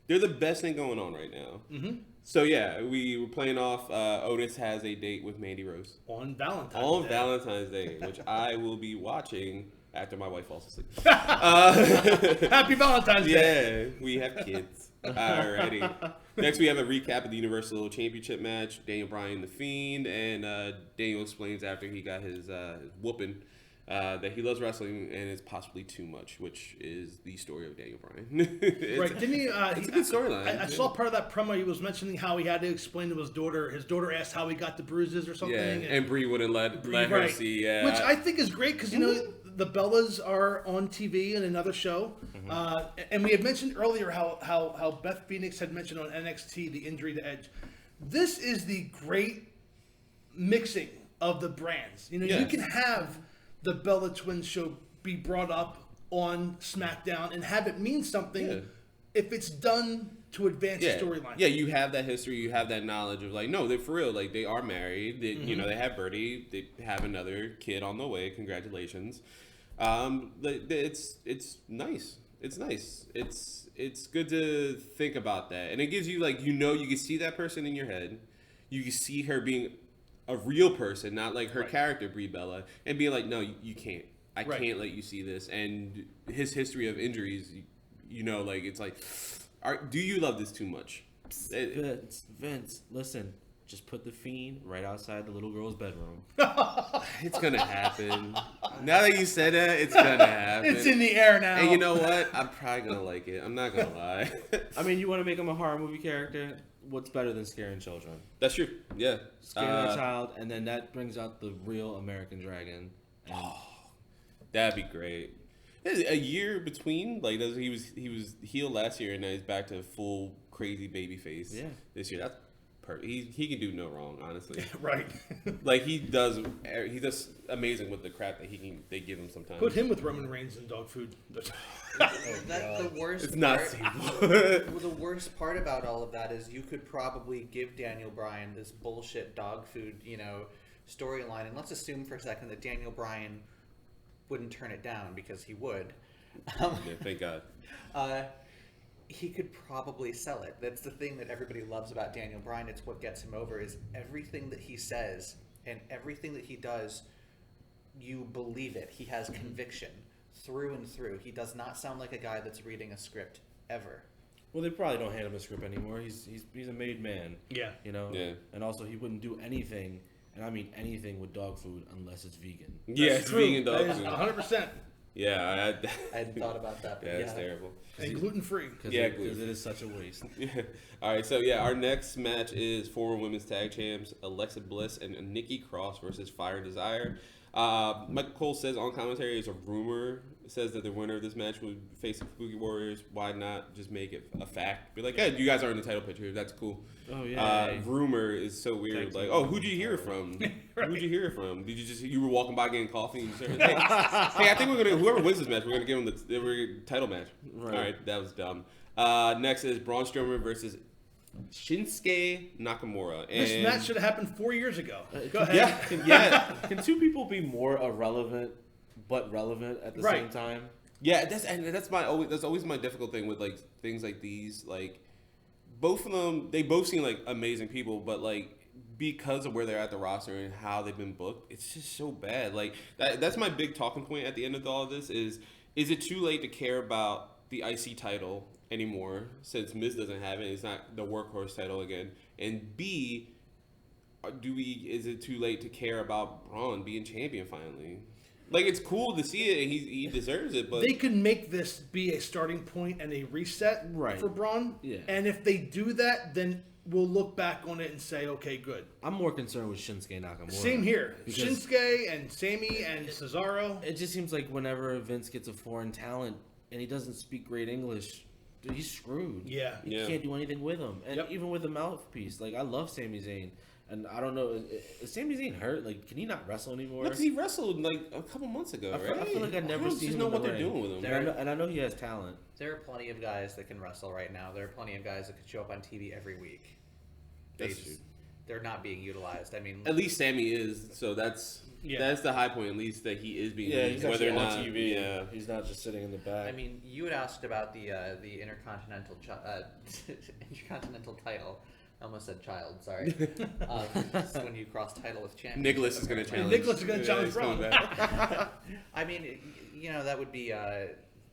They're the best thing going on right now. Mm-hmm. So yeah, we were playing off. Otis has a date with Mandy Rose On Valentine's Day. Valentine's Day, which I will be watching after my wife falls asleep. Happy Valentine's Day. Yeah, we have kids. Alrighty. Next, we have a recap of the Universal Championship match. Daniel Bryan, The Fiend, and Daniel explains after he got his whooping that he loves wrestling and it's possibly too much, which is the story of Daniel Bryan. Right? Didn't he? It's a good storyline. I saw part of that promo. He was mentioning how he had to explain to his daughter. His daughter asked how he got the bruises or something. Yeah, and Brie wouldn't let her see. Yeah, which I think is great because the Bellas are on TV in another show, and we had mentioned earlier how Beth Phoenix had mentioned on NXT the injury to Edge. This is the great mixing of the brands. You can have the Bella Twins show be brought up on SmackDown and have it mean something if it's done to advance the storyline. Yeah, you have that history, you have that knowledge of like, no, they're for real. Like they are married. They, they have Birdie. They have another kid on the way. Congratulations. It's nice. It's nice. It's good to think about that, and it gives you like you can see that person in your head. You can see her being a real person, not like her character Brie Bella, and being like, no, you can't. I can't let you see this. And his history of injuries, like it's like, do you love this too much? Vince, listen. Just put the Fiend right outside the little girl's bedroom. It's gonna happen. Now that you said that, it's gonna happen. It's in the air now. And you know what? I'm probably gonna like it. I'm not gonna lie. I mean, you want to make him a horror movie character? What's better than scaring children? That's true. Yeah. Scaring a child, and then that brings out the real American Dragon. That'd be great. A year between, like he was heel last year, and now he's back to full crazy baby face. Yeah. This year, that's perfect. He can do no wrong, honestly. Right. Like he's amazing with the crap that they give him sometimes. Put him with Roman Reigns and dog food. The worst. It's not the worst part about all of that is you could probably give Daniel Bryan this bullshit dog food, storyline, and let's assume for a second that Daniel Bryan wouldn't turn it down because he would. Yeah, thank God. He could probably sell it. That's the thing that everybody loves about Daniel Bryan. It's what gets him over is everything that he says and everything that he does, you believe it. He has conviction through and through. He does not sound like a guy that's reading a script ever. Well, they probably don't hand him a script anymore. He's a made man. Yeah. Yeah. And also, he wouldn't do anything, and I mean anything with dog food unless it's vegan. Yeah, it's vegan dog food. 100%. Yeah, I hadn't thought about that. But that's terrible. And gluten-free. Because gluten. it is such a waste. Yeah. All right, so our next match is former women's tag champs Alexa Bliss and Nikki Cross versus Fire and Desire. Michael Cole says on commentary it's a rumor says that the winner of this match would face the Kabuki Warriors, why not just make it a fact? Be like, hey, you guys are in the title picture. That's cool. Oh yeah. Rumor is so weird. Like, oh, who'd you hear it from? Who'd you hear it from? Did you were walking by getting coffee and you said, hey, I think we're gonna whoever wins this match, we're gonna give them the title match. Right. All right, that was dumb. Next is Braun Strowman versus Shinsuke Nakamura. And This match should have happened 4 years ago. Go ahead. yeah. Can two people be more irrelevant but relevant at the Right. same time? Yeah, that's always my difficult thing with like things like these. Like both of them, they both seem like amazing people, but like because of where they're at the roster and how they've been booked, it's just so bad. Like that's my big talking point at the end of all of this is it too late to care about the IC title anymore since Miz doesn't have it? It's not the workhorse title again. And B, is it too late to care about Braun being champion finally? Like, it's cool to see it, and he deserves it, but... They could make this be a starting point and a reset Right. for Braun. Yeah. And if they do that, then we'll look back on it and say, okay, good. I'm more concerned with Shinsuke Nakamura. Same here. Because Shinsuke and Sami and Cesaro. it just seems like whenever Vince gets a foreign talent and he doesn't speak great English, dude, he's screwed. Yeah. You can't do anything with him. And Yep. even with the mouthpiece, like, I love Sami Zayn. And I don't know, is Sami Zayn hurt? Like, can he not wrestle anymore? Look, he wrestled, like, a couple months ago, right? I feel like I've never don't seen just him know in what the they're ring. doing with him. And I know he has talent. There are plenty of guys that can wrestle right now. There are plenty of guys that could show up on TV every week. That's true. They're not being utilized. I mean, At least Sammy is, so that's the high point, at least, that he is being used, whether or not... TV. Yeah. He's not just sitting in the back. I mean, you had asked about the intercontinental intercontinental title. I almost said child. Sorry. This is when you cross title with champion. Nicholas is going to challenge. Nicholas is going to challenge he's coming Braun. back. I mean, that would be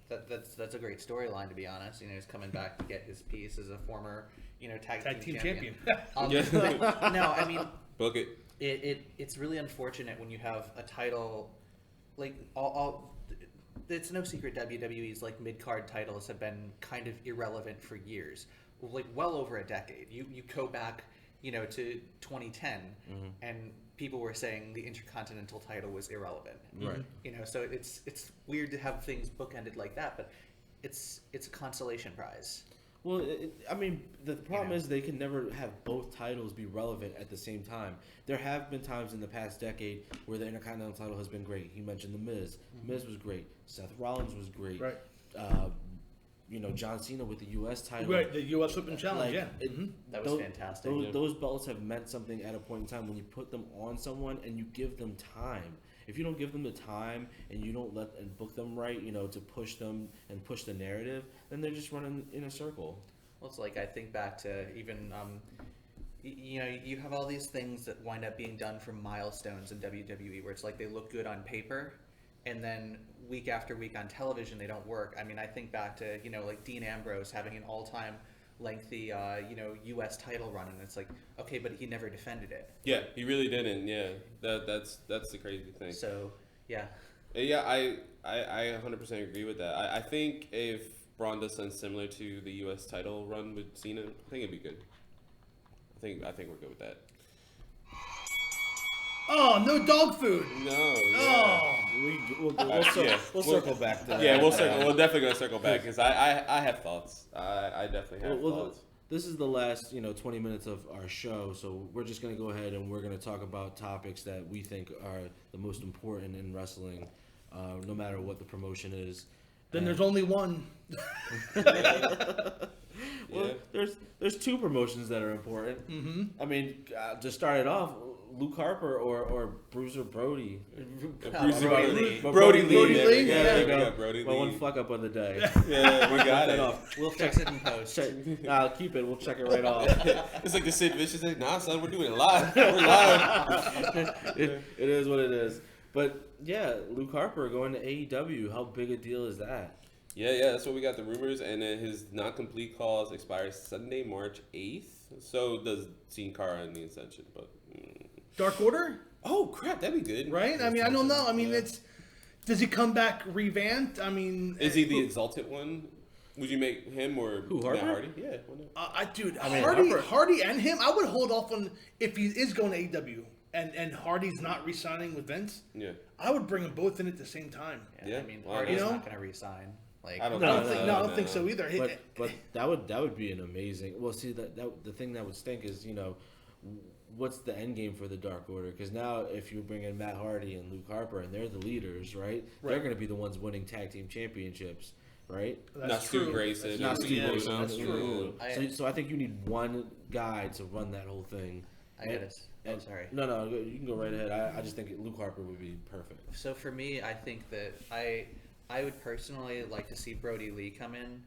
that's a great storyline, to be honest. He's coming back to get his piece as a former tag team champion. No, I mean, Book it. It's really unfortunate when you have a title like all. It's no secret WWE's like mid-card titles have been kind of irrelevant for years, like well over a decade. You go back, to 2010, and people were saying the Intercontinental title was irrelevant. Right. So it's weird to have things bookended like that, but it's a consolation prize. Well, the problem is they can never have both titles be relevant at the same time. There have been times in the past decade where the Intercontinental title has been great. You mentioned The Miz. Miz was great. Seth Rollins was great. Right. John Cena with the U.S. title. Right, the U.S. Open Challenge, That was fantastic. Those belts have meant something at a point in time when you put them on someone and you give them time. If you don't give them the time and you don't book them right, to push them and push the narrative, then they're just running in a circle. Well, it's like I think back to even, you have all these things that wind up being done for milestones in WWE where it's like they look good on paper and then week after week on television they don't work. I mean, I think back to, like Dean Ambrose having an all-time lengthy, U.S. title run, and it's like, okay, but he never defended it. Yeah, he really didn't. Yeah, that's the crazy thing. So, yeah. Yeah, I 100% agree with that. I think if Braun does something similar to the U.S. title run with Cena, I think it'd be good. I think we're good with that. Oh, no dog food. No. Oh. We'll circle back to that. Yeah, we're definitely gonna circle back because I have thoughts. I definitely have thoughts. This is the last 20 minutes of our show, so we're just gonna go ahead and we're gonna talk about topics that we think are the most important in wrestling, no matter what the promotion is. Then there's only one. Well, there's two promotions that are important. Mm-hmm. I mean, to start it off, Luke Harper or Bruiser Brody. Brody Lee. Yeah, there you go. Brody My Lee. one fuck up of the day. Yeah, we got it. We'll fix it in post. I'll keep it. We'll check it right off. It's like the Sid Vicious thing. Nah, son, we're doing it live. We're live. It is what it is. But yeah, Luke Harper going to AEW. How big a deal is that? Yeah, that's what we got the rumors, and then his non-complete clause expires Sunday, March 8th. So does Sin Cara and the Ascension, but Dark Order? oh crap, that'd be good, Right? I mean, I don't know. I mean, does he come back revamped? I mean, Is he the Exalted one? Would you make him or Who, Harper? Matt Hardy? Yeah, why not? Dude, I mean, Hardy, Harper- Hardy and him, I would hold off on if he is going to AEW and Hardy's not re-signing with Vince, Yeah. I would bring them both in at the same time. Yeah. I mean, Well, Hardy's you know? not going to resign. Like, I don't I think don't so. think so either. But that would be an amazing. Well, see that the thing that would stink is what's the end game for the Dark Order? Because now if you bring in Matt Hardy and Luke Harper and they're the leaders, right? They're going to be the ones winning tag team championships, right? Not Stu Grayson. Not Steve Yeah, Wilson. that's true. So I think you need one guy to run that whole thing. I get it. I'm sorry. No, you can go right ahead. I just think Luke Harper would be perfect. So for me, I think that I would personally like to see Brody Lee come in,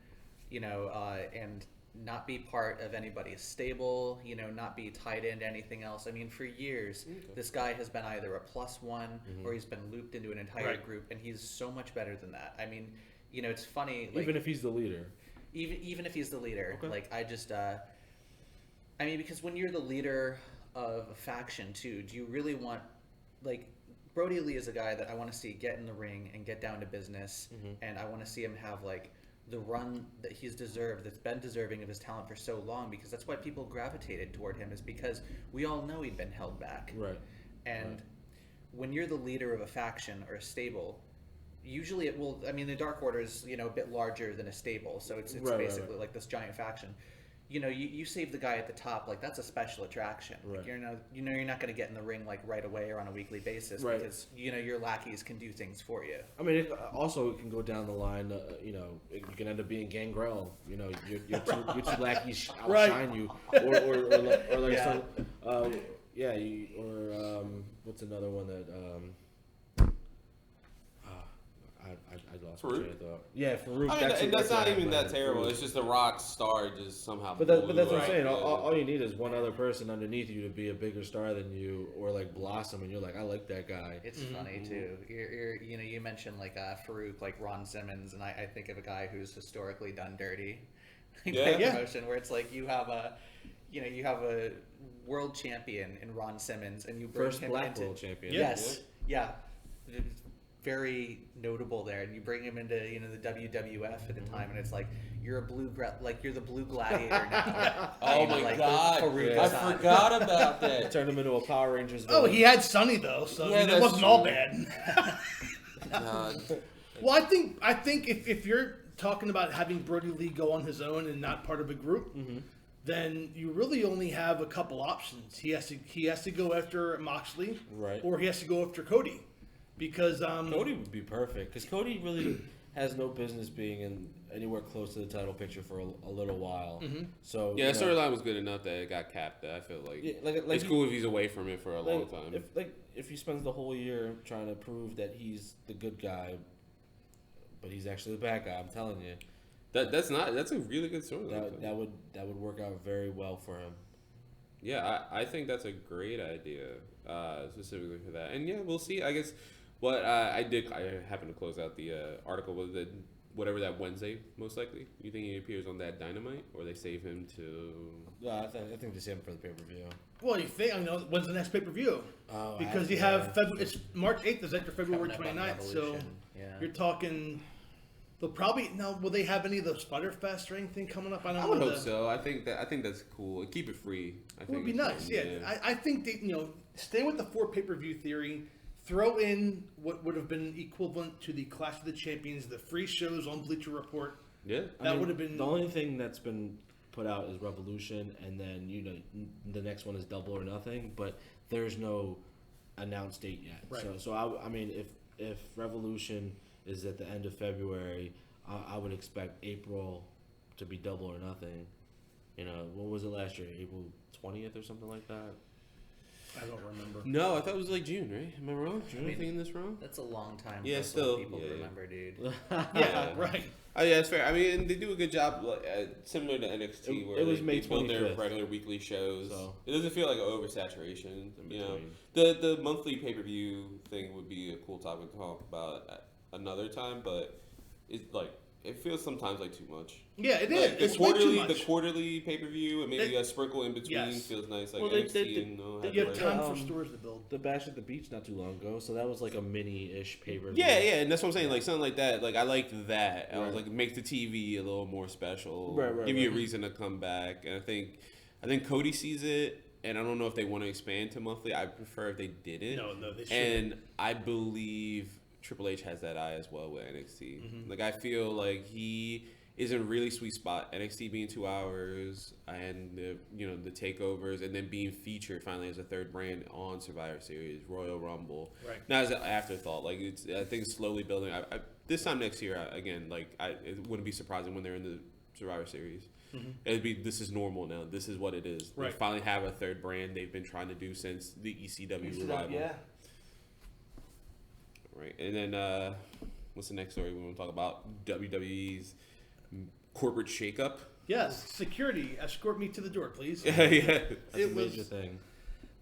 and not be part of anybody's stable, not be tied into anything else. I mean, for years, this guy has been either a +1 or he's been looped into an entire group, and he's so much better than that. I mean, it's funny. Like, Even if he's the leader. Even if he's the leader, Okay. like because when you're the leader of a faction too, do you really want, like, Brody Lee is a guy that I want to see get in the ring and get down to business, and I want to see him have like the run that he's deserved, that's been deserving of his talent for so long, because that's why people gravitated toward him, is because we all know he'd been held back. Right. And when you're the leader of a faction or a stable, usually the Dark Order is, a bit larger than a stable, so it's basically like this giant faction. You save the guy at the top, like, that's a special attraction. Right. Like, you're not going to get in the ring like right away or on a weekly basis, Right. because your lackeys can do things for you. I mean, it can go down the line. You can end up being Gangrel. Your two lackeys outshine you, or like Yeah. what's another one that I lost my Farouk? train of thought. Yeah, Farouk. I mean, that's not what I even that meant, terrible. Farouk. It's just the Rock star just somehow. But that's what I'm blew saying. up. All you need is one other person underneath you to be a bigger star than you, or like blossom, and you're like, I like that guy. It's funny too. You mentioned like Farouk, like Ron Simmons, and I think of a guy who's historically done dirty. Promotion where it's like you have a world champion in Ron Simmons, and you bring First him black into world champion. Yes, yeah. Very notable there, and you bring him into the WWF at the time, and it's like you're the blue gladiator now. Oh my Like, God! Farouk I is on. forgot about that. Turned him into a Power Rangers. Oh, villain. he had Sonny though, so Yeah, it that's wasn't all true. bad. God. Well, I think if you're talking about having Brody Lee go on his own and not part of a group, then you really only have a couple options. He has to go after Moxley, Right. or he has to go after Cody, because Cody would be perfect because Cody really has no business being in anywhere close to the title picture for a little while. So Yeah, the storyline was good enough that it got capped. I feel like, it's cool if he's away from it for a long time. If he spends the whole year trying to prove that he's the good guy, but he's actually the bad guy, I'm telling you, That's a really good storyline. that would work out very well for him. Yeah, I think that's a great idea, specifically for that. And yeah, we'll see. I guess what I happened to close out the article was that whatever that Wednesday, most likely. You think he appears on that Dynamite, or they save him to? I think they save him for the pay-per-view. well, you think when's the next pay-per-view? Oh, Because you yeah. have it's March 8th is after February Coming up on 29th, so Revolution, yeah. you're talking. They'll probably will they have any of the Sputterfest or anything coming up? I don't I know. would hope so. I think that's cool. Keep it free. It would be nice, yeah. I think they, stay with the 4 pay-per-view theory. Throw in what would have been equivalent to the Clash of the Champions, the free shows on Bleacher Report. Yeah. That would have been the only thing that's been put out is Revolution, and then the next one is Double or Nothing, but there's no announced date yet. Right. So I mean, if Revolution is at the end of February, I would expect April to be Double or Nothing. What was it last year? April 20th or something like that. I don't remember. No, I thought it was like June, right? Am I wrong? Am I thinking this wrong? That's a long time. Yeah, for still, people yeah. remember, dude. Yeah, right. Oh yeah, it's fair. I mean, and they do a good job, similar to NXT, where It was they May build their 25th. regular weekly shows. So. It doesn't feel like an oversaturation. In The between. the monthly pay per view thing would be a cool topic to talk about at another time, but it's like it feels sometimes like too much. Yeah, it Like, is. It's way too much. the quarterly pay per view, and maybe a sprinkle in between Yes. feels nice. Like Well, NXT and You have time for Um, stores to build. The Bash at the Beach not too long ago, so that was like a mini-ish pay-per-view. Yeah, and that's what I'm saying. Like something like that. Like I liked that. I was Right. like, make the TV a little more special. Right, Give you a right. reason to come back. And I think Cody sees it, and I don't know if they want to expand to monthly. I prefer if they didn't. No, they shouldn't. And I believe Triple H has that eye as well with NXT. Mm-hmm. Like, I feel like he is in a really sweet spot. NXT being 2 hours, and the takeovers, and then being featured finally as a third brand on Survivor Series, Royal Rumble. Right. Not as an afterthought. Like, I think it's slowly building. This time next year, it wouldn't be surprising when they're in the Survivor Series. Mm-hmm. It'd be, this is normal now. This is what it is. Right. They finally have a third brand they've been trying to do since the ECW revival. Yeah. Right. And then what's the next story we want to talk about? WWE's corporate shakeup. Yes, security, escort me to the door, please. Yeah. That's a It major was- thing.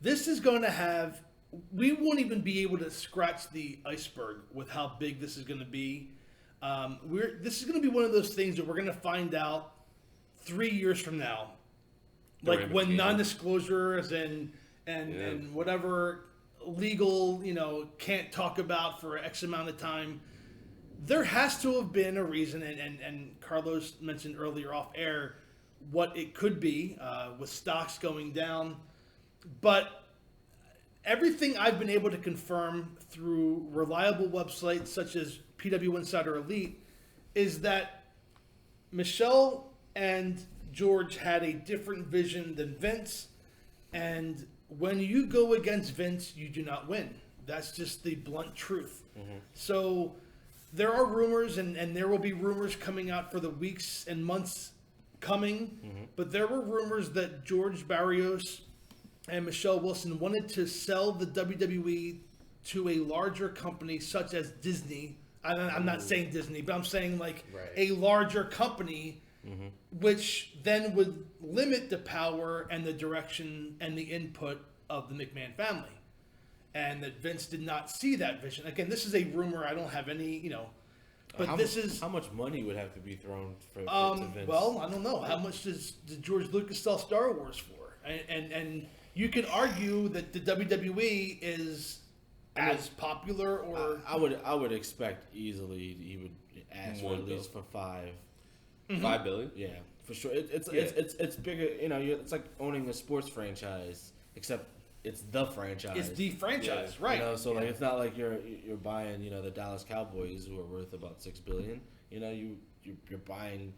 This is going to have. We won't even be able to scratch the iceberg with how big this is going to be. This is going to be one of those things that we're going to find out 3 years from now, like when ramifications. non-disclosures and whatever legal can't talk about for X amount of time. There has to have been a reason, and Carlos mentioned earlier off air what it could be with stocks going down. But everything I've been able to confirm through reliable websites such as PW Insider Elite is that Michelle and George had a different vision than Vince. And when you go against Vince, you do not win. That's just the blunt truth. Mm-hmm. So there are rumors, and there will be rumors coming out for the weeks and months coming. Mm-hmm. But there were rumors that George Barrios and Michelle Wilson wanted to sell the WWE to a larger company such as Disney. I'm not saying Disney, but I'm saying like a larger company, which then would limit the power and the direction and the input of the McMahon family. And that Vince did not see that vision. Again, this is a rumor. I don't have any, but how much money would have to be thrown for to Vince? Well, I don't know. How much did George Lucas sell Star Wars for? And you could argue that the WWE is as popular, or I would expect easily he would ask for at least for $5 billion. Yeah, for sure. It's bigger. It's like owning a sports franchise, except it's the franchise. It's the franchise, right? So like it's not like you're buying the Dallas Cowboys, who are worth about $6 billion. You're buying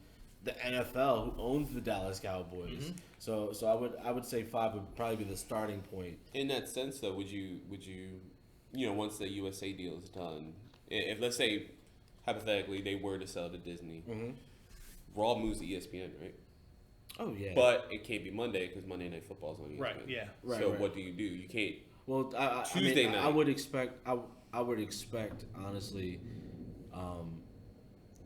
the NFL, who owns the Dallas Cowboys. So I would say 5 would probably be the starting point. In that sense, though, would you once the USA deal is done, if let's say hypothetically they were to sell to Disney, Raw moves to ESPN, right? Oh yeah. But it can't be Monday because Monday Night Football is on ESPN. Right. Yeah. So what do? You can't. Well, Tuesday night. I would expect honestly,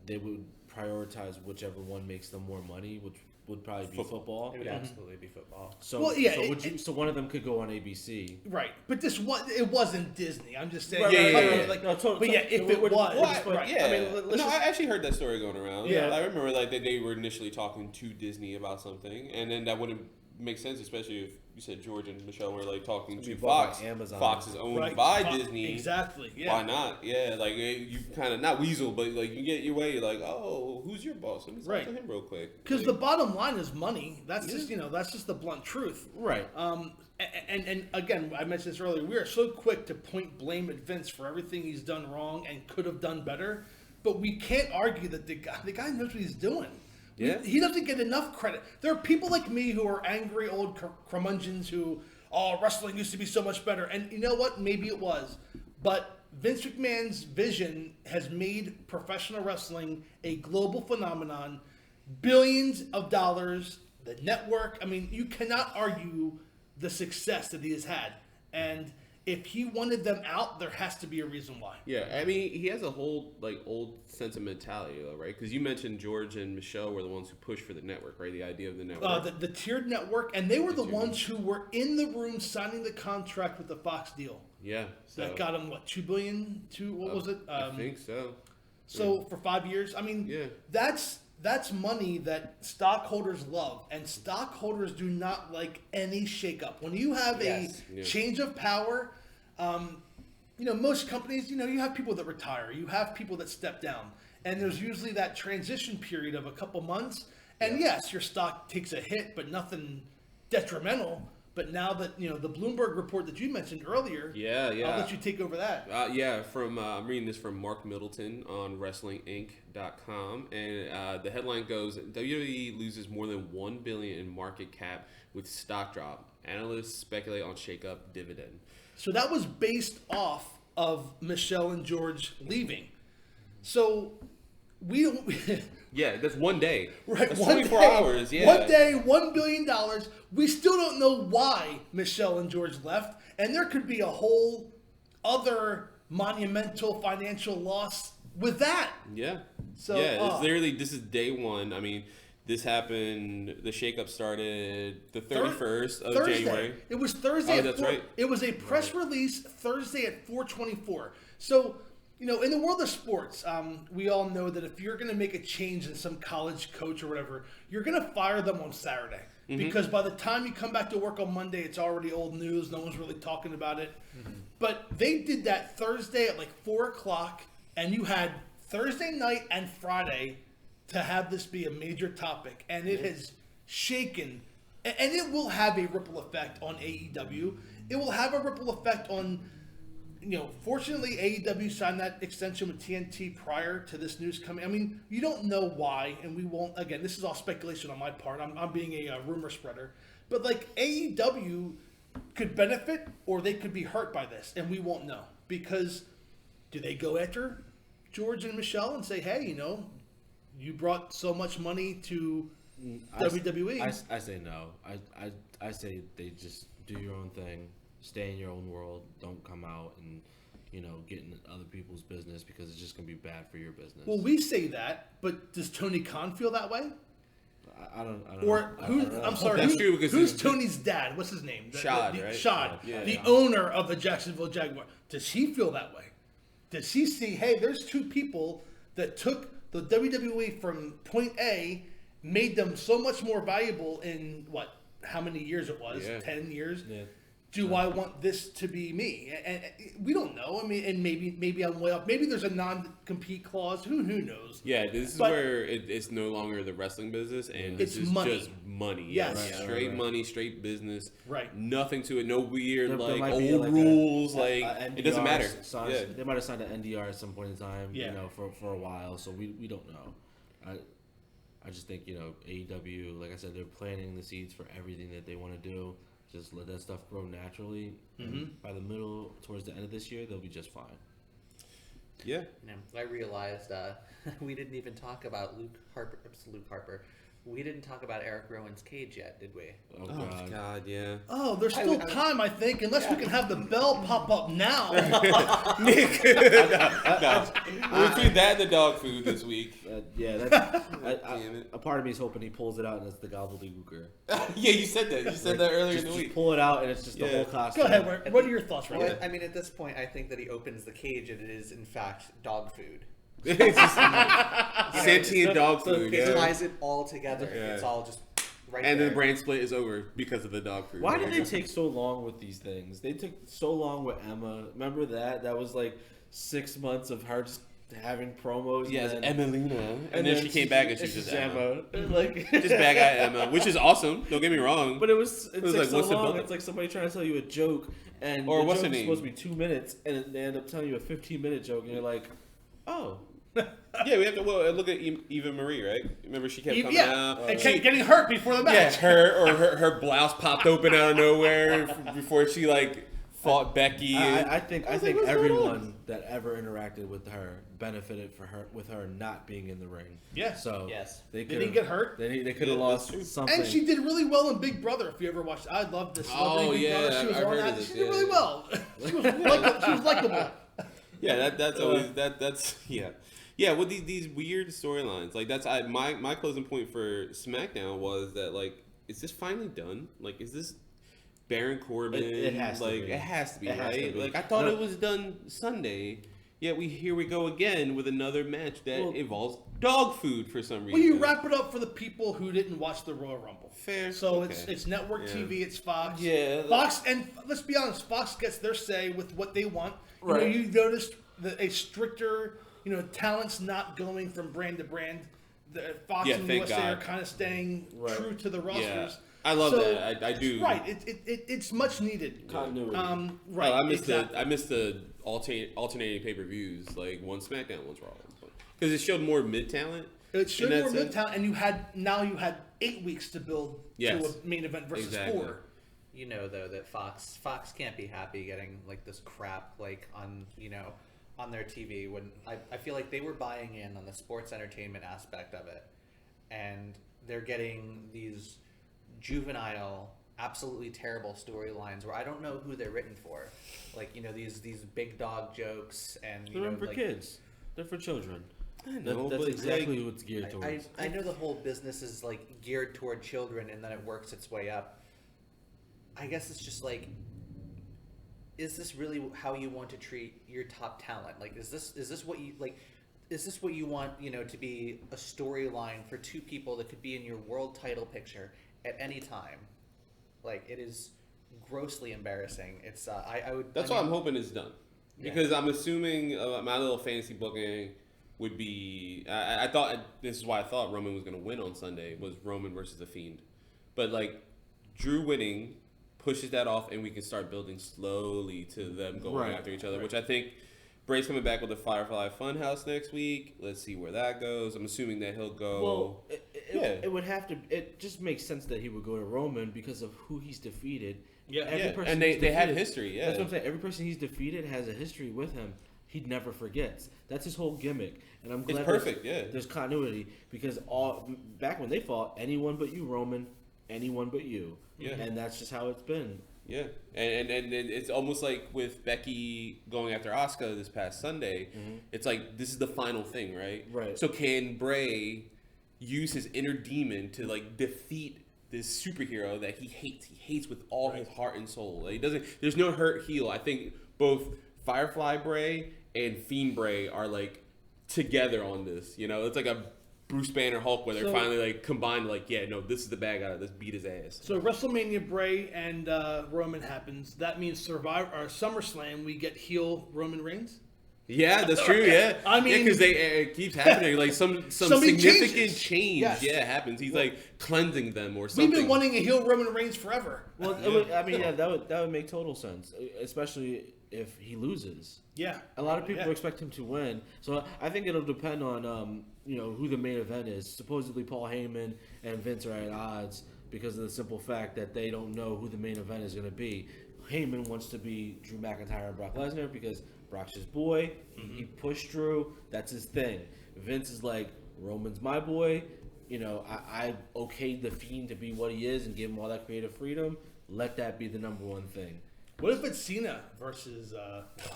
they would prioritize whichever one makes them more money, which would probably be football. It would absolutely be football. So, Well, yeah, so one of them could go on ABC. Right, but it wasn't Disney. I'm just saying. Right. Like, No, but yeah, if it was, right. Yeah. I mean, I actually heard that story going around. Yeah. I remember like that they were initially talking to Disney about something, and then that wouldn't make sense, especially if you said George and Michelle were like talking to bought Fox. by Amazon. Fox is owned Right. by Fox- Disney. Exactly. Yeah. Why not? Yeah, like you kind of not weasel, but like you get your way. You're like, oh, who's your boss? Let me talk to him real quick. Because Like, the bottom line is money. That's just that's just the blunt truth. Right. And again, I mentioned this earlier. We are so quick to point blame at Vince for everything he's done wrong and could have done better, but we can't argue that the guy knows what he's doing. Yeah. He doesn't get enough credit. There are people like me who are angry old curmudgeons who, wrestling used to be so much better. And you know what? Maybe it was. But Vince McMahon's vision has made professional wrestling a global phenomenon. Billions of dollars, the network. I mean, you cannot argue the success that he has had. And if he wanted them out, there has to be a reason why. Yeah, I mean, he has a whole old sense of mentality, though, right? Because you mentioned George and Michelle were the ones who pushed for the network, right? The idea of the network. The tiered network, and they were the ones who were in the room signing the contract with the Fox deal. Yeah, so That got him what, $2 billion? What was it? I think so. So for 5 years, I mean, that's money that stockholders love, and stockholders do not like any shakeup. When you have a change of power, most companies, you have people that retire, you have people that step down, and there's usually that transition period of a couple months. And yes, your stock takes a hit, but nothing detrimental. But now that, the Bloomberg report that you mentioned earlier, Yeah. I'll let you take over that. I'm reading this from Mark Middleton on WrestlingInc.com, and the headline goes: WWE loses more than $1 billion in market cap with stock drop. Analysts speculate on shakeup dividend. So that was based off of Michelle and George leaving. So we don't. Yeah, that's one day. Right, that's 24 hours. Yeah. One day, $1 billion. We still don't know why Michelle and George left, and there could be a whole other monumental financial loss with that. Yeah. So, it's literally, this is day one. I mean, this happened, the shakeup started the 31st of Thursday. January. It was Thursday. Oh, that's right. It was a press release Thursday at 4:24. So, in the world of sports, we all know that if you're going to make a change in some college coach or whatever, you're going to fire them on Saturday. Mm-hmm. Because by the time you come back to work on Monday, it's already old news. No one's really talking about it. Mm-hmm. But they did that Thursday at like 4 o'clock, and you had Thursday night and Friday to have this be a major topic. And it has shaken, and it will have a ripple effect on AEW. It will have a ripple effect on... fortunately, AEW signed that extension with TNT prior to this news coming. I mean, you don't know why, and we won't. Again, this is all speculation on my part. I'm being a rumor spreader. But, AEW could benefit or they could be hurt by this, and we won't know. Because do they go after George and Michelle and say, hey, you brought so much money to WWE? I say no. I say they just do your own thing. Stay in your own world. Don't come out and, get in other people's business because it's just going to be bad for your business. Well, we say that, but does Tony Khan feel that way? I don't Or who? I'm sorry. That's true because who's Tony's dad? What's his name? Shad, right? Shad, Yeah, the yeah. owner of the Jacksonville Jaguar. Does he feel that way? Does he see? Hey, there's two people that took the WWE from point A, made them so much more valuable in how many years it was? Yeah. 10 years. Yeah. Do I want this to be me? And we don't know. I mean, and maybe I'm way off. Maybe there's a non-compete clause. Who knows? Yeah, this is where it's no longer the wrestling business, and It's this is money. just money. Yes. Right, straight money, straight business. Right. Nothing to it. No weird There might be, old a rules. NDR it doesn't matter. Yeah. They might have signed an NDR at some point in time. Yeah. For a while. So we don't know. I just think AEW, like I said, they're planting the seeds for everything that they want to do. Just let that stuff grow naturally. Mm-hmm. By the middle, towards the end of this year, they'll be just fine. Yeah. I realized we didn't even talk about Luke Harper. We didn't talk about Eric Rowan's cage yet, did we? Oh, Oh God, yeah. Oh, there's still time, I think, unless we can have the bell pop up now. Nick, no. Between that and the dog food this week. A part of me is hoping he pulls it out and it's the gobbledygooker. Yeah, you said that. You said that earlier in the Just week. pull it out and it's just the whole costume. Go ahead. What are your thoughts right Well, now? I mean, at this point, I think that he opens the cage and it is, in fact, dog food. It's just sentient dog food. He Yeah. ties it all together. Yeah. It's all just right And there. the brand split is over because of the dog food. Why did they take so long with these things? They took so long with Emma. Remember that? That was 6 months of her just having promos. Yes, and then, Emelina. And then she came back and she's just Emma. Just Just bad guy Emma, which is awesome. Don't get me wrong. But it's was like like, so what's the long. build-up? It's like somebody trying to tell you a joke, and Or the what's her joke's name? supposed to be 2 minutes, and they end up telling you a 15-minute joke, and you're like, oh. Yeah, we have to look at Eva Marie, right? Remember she kept coming out. and kept getting hurt before the Yeah, match. her blouse popped open out of nowhere before she fought Becky. I think what's going everyone that ever interacted with her benefited with her not being in the ring. Yeah. So Yes. they didn't get hurt. They could have Yeah, that's true. lost something. And she did really well in Big Brother. If you ever watched, I love this. Oh, Big yeah, Brother. She was I've on heard of that. this, She did yeah. really well. She was likable. Yeah, that's always that's yeah. Yeah, with these weird storylines, that's my closing point for SmackDown was that is this finally done? Is this Baron Corbin? It has to be. It has to be, It has right? to be. I thought No. it was done Sunday. Yet here we go again with another match that involves dog food for some reason. Well, you wrap it up for the people who didn't watch the Royal Rumble. Fair. So Okay. it's network Yeah. TV, it's Fox. Yeah. Fox, and let's be honest, Fox gets their say with what they want. Right. You noticed a stricter, talent's not going from brand to brand. The Fox Yeah, and thank USA are God. kind of staying Right. true to the rosters. I love that. I do. Right. It's much needed. Continuity. Right. I missed exactly. I missed the alternating pay-per-views, like one SmackDown, one's Raw, because it showed more mid talent. It showed more mid-talent, and you had 8 weeks to build to a main event versus 4. You know, though, that Fox can't be happy getting like this crap like on their TV when I feel like they were buying in on the sports entertainment aspect of it, and they're getting these juvenile, absolutely terrible storylines where I don't know who they're written for, like these big dog jokes and they're for kids, they're for children. I know, that's but exactly what it's geared towards. I know the whole business is like geared toward children and then it works its way up. I guess it's just like, is this really how you want to treat your top talent? Like, is this what you like? Is this what you want, to be a storyline for two people that could be in your world title picture at any time? Like, it is grossly embarrassing. It's I would. That's why I'm hoping it's done, because I'm assuming my little fantasy booking would be. I thought this is why I thought Roman was going to win on Sunday, was Roman versus the Fiend, but like Drew winning pushes that off, and we can start building slowly to them going after each other, which I think Bray's coming back with the Firefly Funhouse next week. Let's see where that goes. I'm assuming that he'll go. Well, it would have to. It just makes sense that he would go to Roman because of who he's defeated. And they have history. Yeah, that's what I'm saying. Every person he's defeated has a history with him. He never forgets. That's his whole gimmick, and I'm glad it's perfect. There's continuity, because back when they fought, anyone but you, Roman. Anyone but you. Yeah. And that's just how it's been. Yeah. And it's almost like with Becky going after Asuka this past Sunday, it's like this is the final thing, right? Right. So can Bray use his inner demon to like defeat this superhero that he hates? He hates with all his heart and soul. Like, there's no hurt heel. I think both Firefly Bray and Fiend Bray are like together on this. It's like a Bruce Banner Hulk, where they're finally like combined, like, this is the bad guy, let's beat his ass. So WrestleMania Bray and Roman happens. That means SummerSlam we get heel Roman Reigns. Yeah, that's true. Yeah, I mean, because it keeps happening. Like some significant change, happens. He's like cleansing them or something. We've been wanting a heel Roman Reigns forever. Well, that would make total sense, especially if he loses. Yeah, a lot of people expect him to win, so I think it'll depend on who the main event is. Supposedly Paul Heyman and Vince are at odds because of the simple fact that they don't know who the main event is going to be. Heyman wants to be Drew McIntyre and Brock Lesnar because Brock's his boy. He pushed Drew. That's his thing. Vince is like, Roman's my boy. I okayed the Fiend to be what he is and give him all that creative freedom. Let that be the number one thing. What if it's Cena versus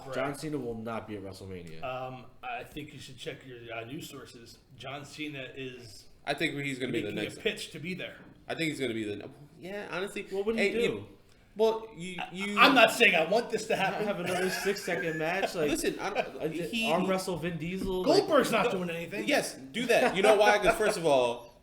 Bray? John Cena will not be at WrestleMania. I think you should check your news sources. John Cena is. I think he's going to be the next. A pitch to be there. I think he's going to be the. Yeah, honestly, what would he do? Well, I'm not saying I want this to happen. Have another 6-second match. Like, listen, arm wrestle Vin Diesel. Goldberg's not doing anything. Yes, do that. You know why? Because first of all,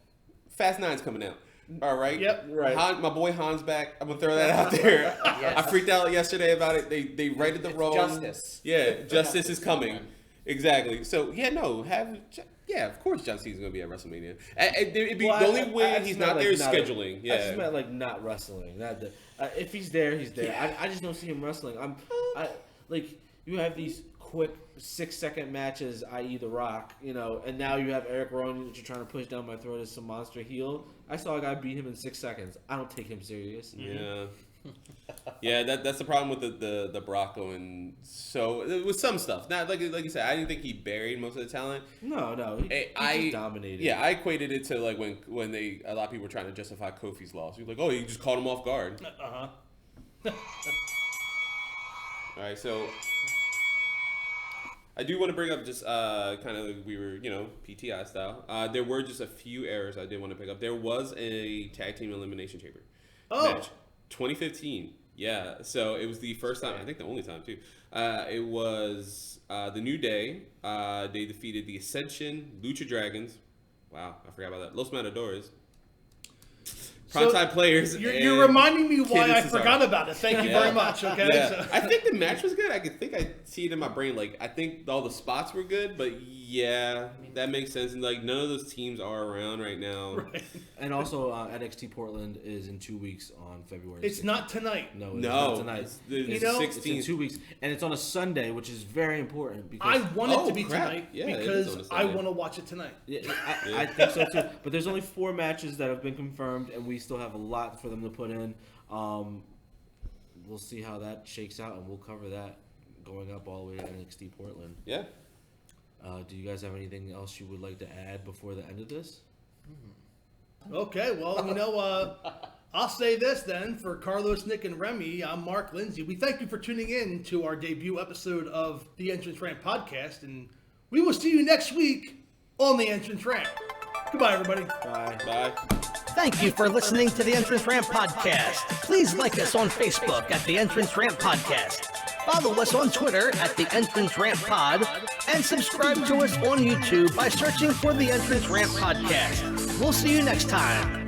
Fast 9's coming out. All right. Yep. Right. My boy Han's back. I'm gonna throw that out there. Yes. I freaked out yesterday about it. They righted the wrong. Justice. Yeah, justice is coming. Exactly. So of course John Cena's gonna be at WrestleMania. It'd be the only way he's not there is scheduling. I just meant like not wrestling. If he's there, he's there. Yeah. I just don't see him wrestling. You have these quick 6-second matches, i.e. The Rock, and now you have Eric Rowan that you're trying to push down my throat as some monster heel. I saw a guy beat him in 6 seconds. I don't take him serious. Yeah. Yeah, that's the problem with the Brocco, and so with some stuff. Not like you said, I didn't think he buried most of the talent. No, he just dominated. Yeah, I equated it to like when a lot of people were trying to justify Kofi's loss. He was like, he just caught him off guard. All right, so I do want to bring up just kind of we were PTI style. There were just a few errors I did want to pick up. There was a tag team elimination chamber match. 2015. Yeah, so it was the first time, I think the only time too. It was the New Day. They defeated the Ascension, Lucha Dragons. Wow, I forgot about that. Los Matadores. Primetime players. You're reminding me why I Cesaro. forgot about it. Thank you very much. Okay. Yeah. So- I think the match was good. I see it in my brain. Like, I think all the spots were good, but yeah, that makes sense. And like, none of those teams are around right now. Right. And also, NXT Portland is in 2 weeks on February. It's 16th. not tonight. No, it's not tonight. It's the You know, It's in 16th. 2 weeks, and it's on a Sunday, which is very important because I want it to be crap. tonight Yeah, it is on because a I Sunday. want to watch it tonight. I think so too. But there's only 4 matches that have been confirmed, and we still have a lot for them to put in. We'll see how that shakes out, and we'll cover that going up all the way to NXT Portland. Yeah. Do you guys have anything else you would like to add before the end of this? Okay, well, you know, I'll say this then. For Carlos, Nick, and Remy, I'm Mark Lindsay. We thank you for tuning in to our debut episode of the Entrance Ramp podcast, and we will see you next week on the Entrance Ramp. Goodbye, everybody. Bye. Bye. Thank you for listening to the Entrance Ramp Podcast. Please like us on Facebook at the Entrance Ramp Podcast. Follow us on Twitter at the Entrance Ramp Pod, and subscribe to us on YouTube by searching for the Entrance Ramp Podcast. We'll see you next time.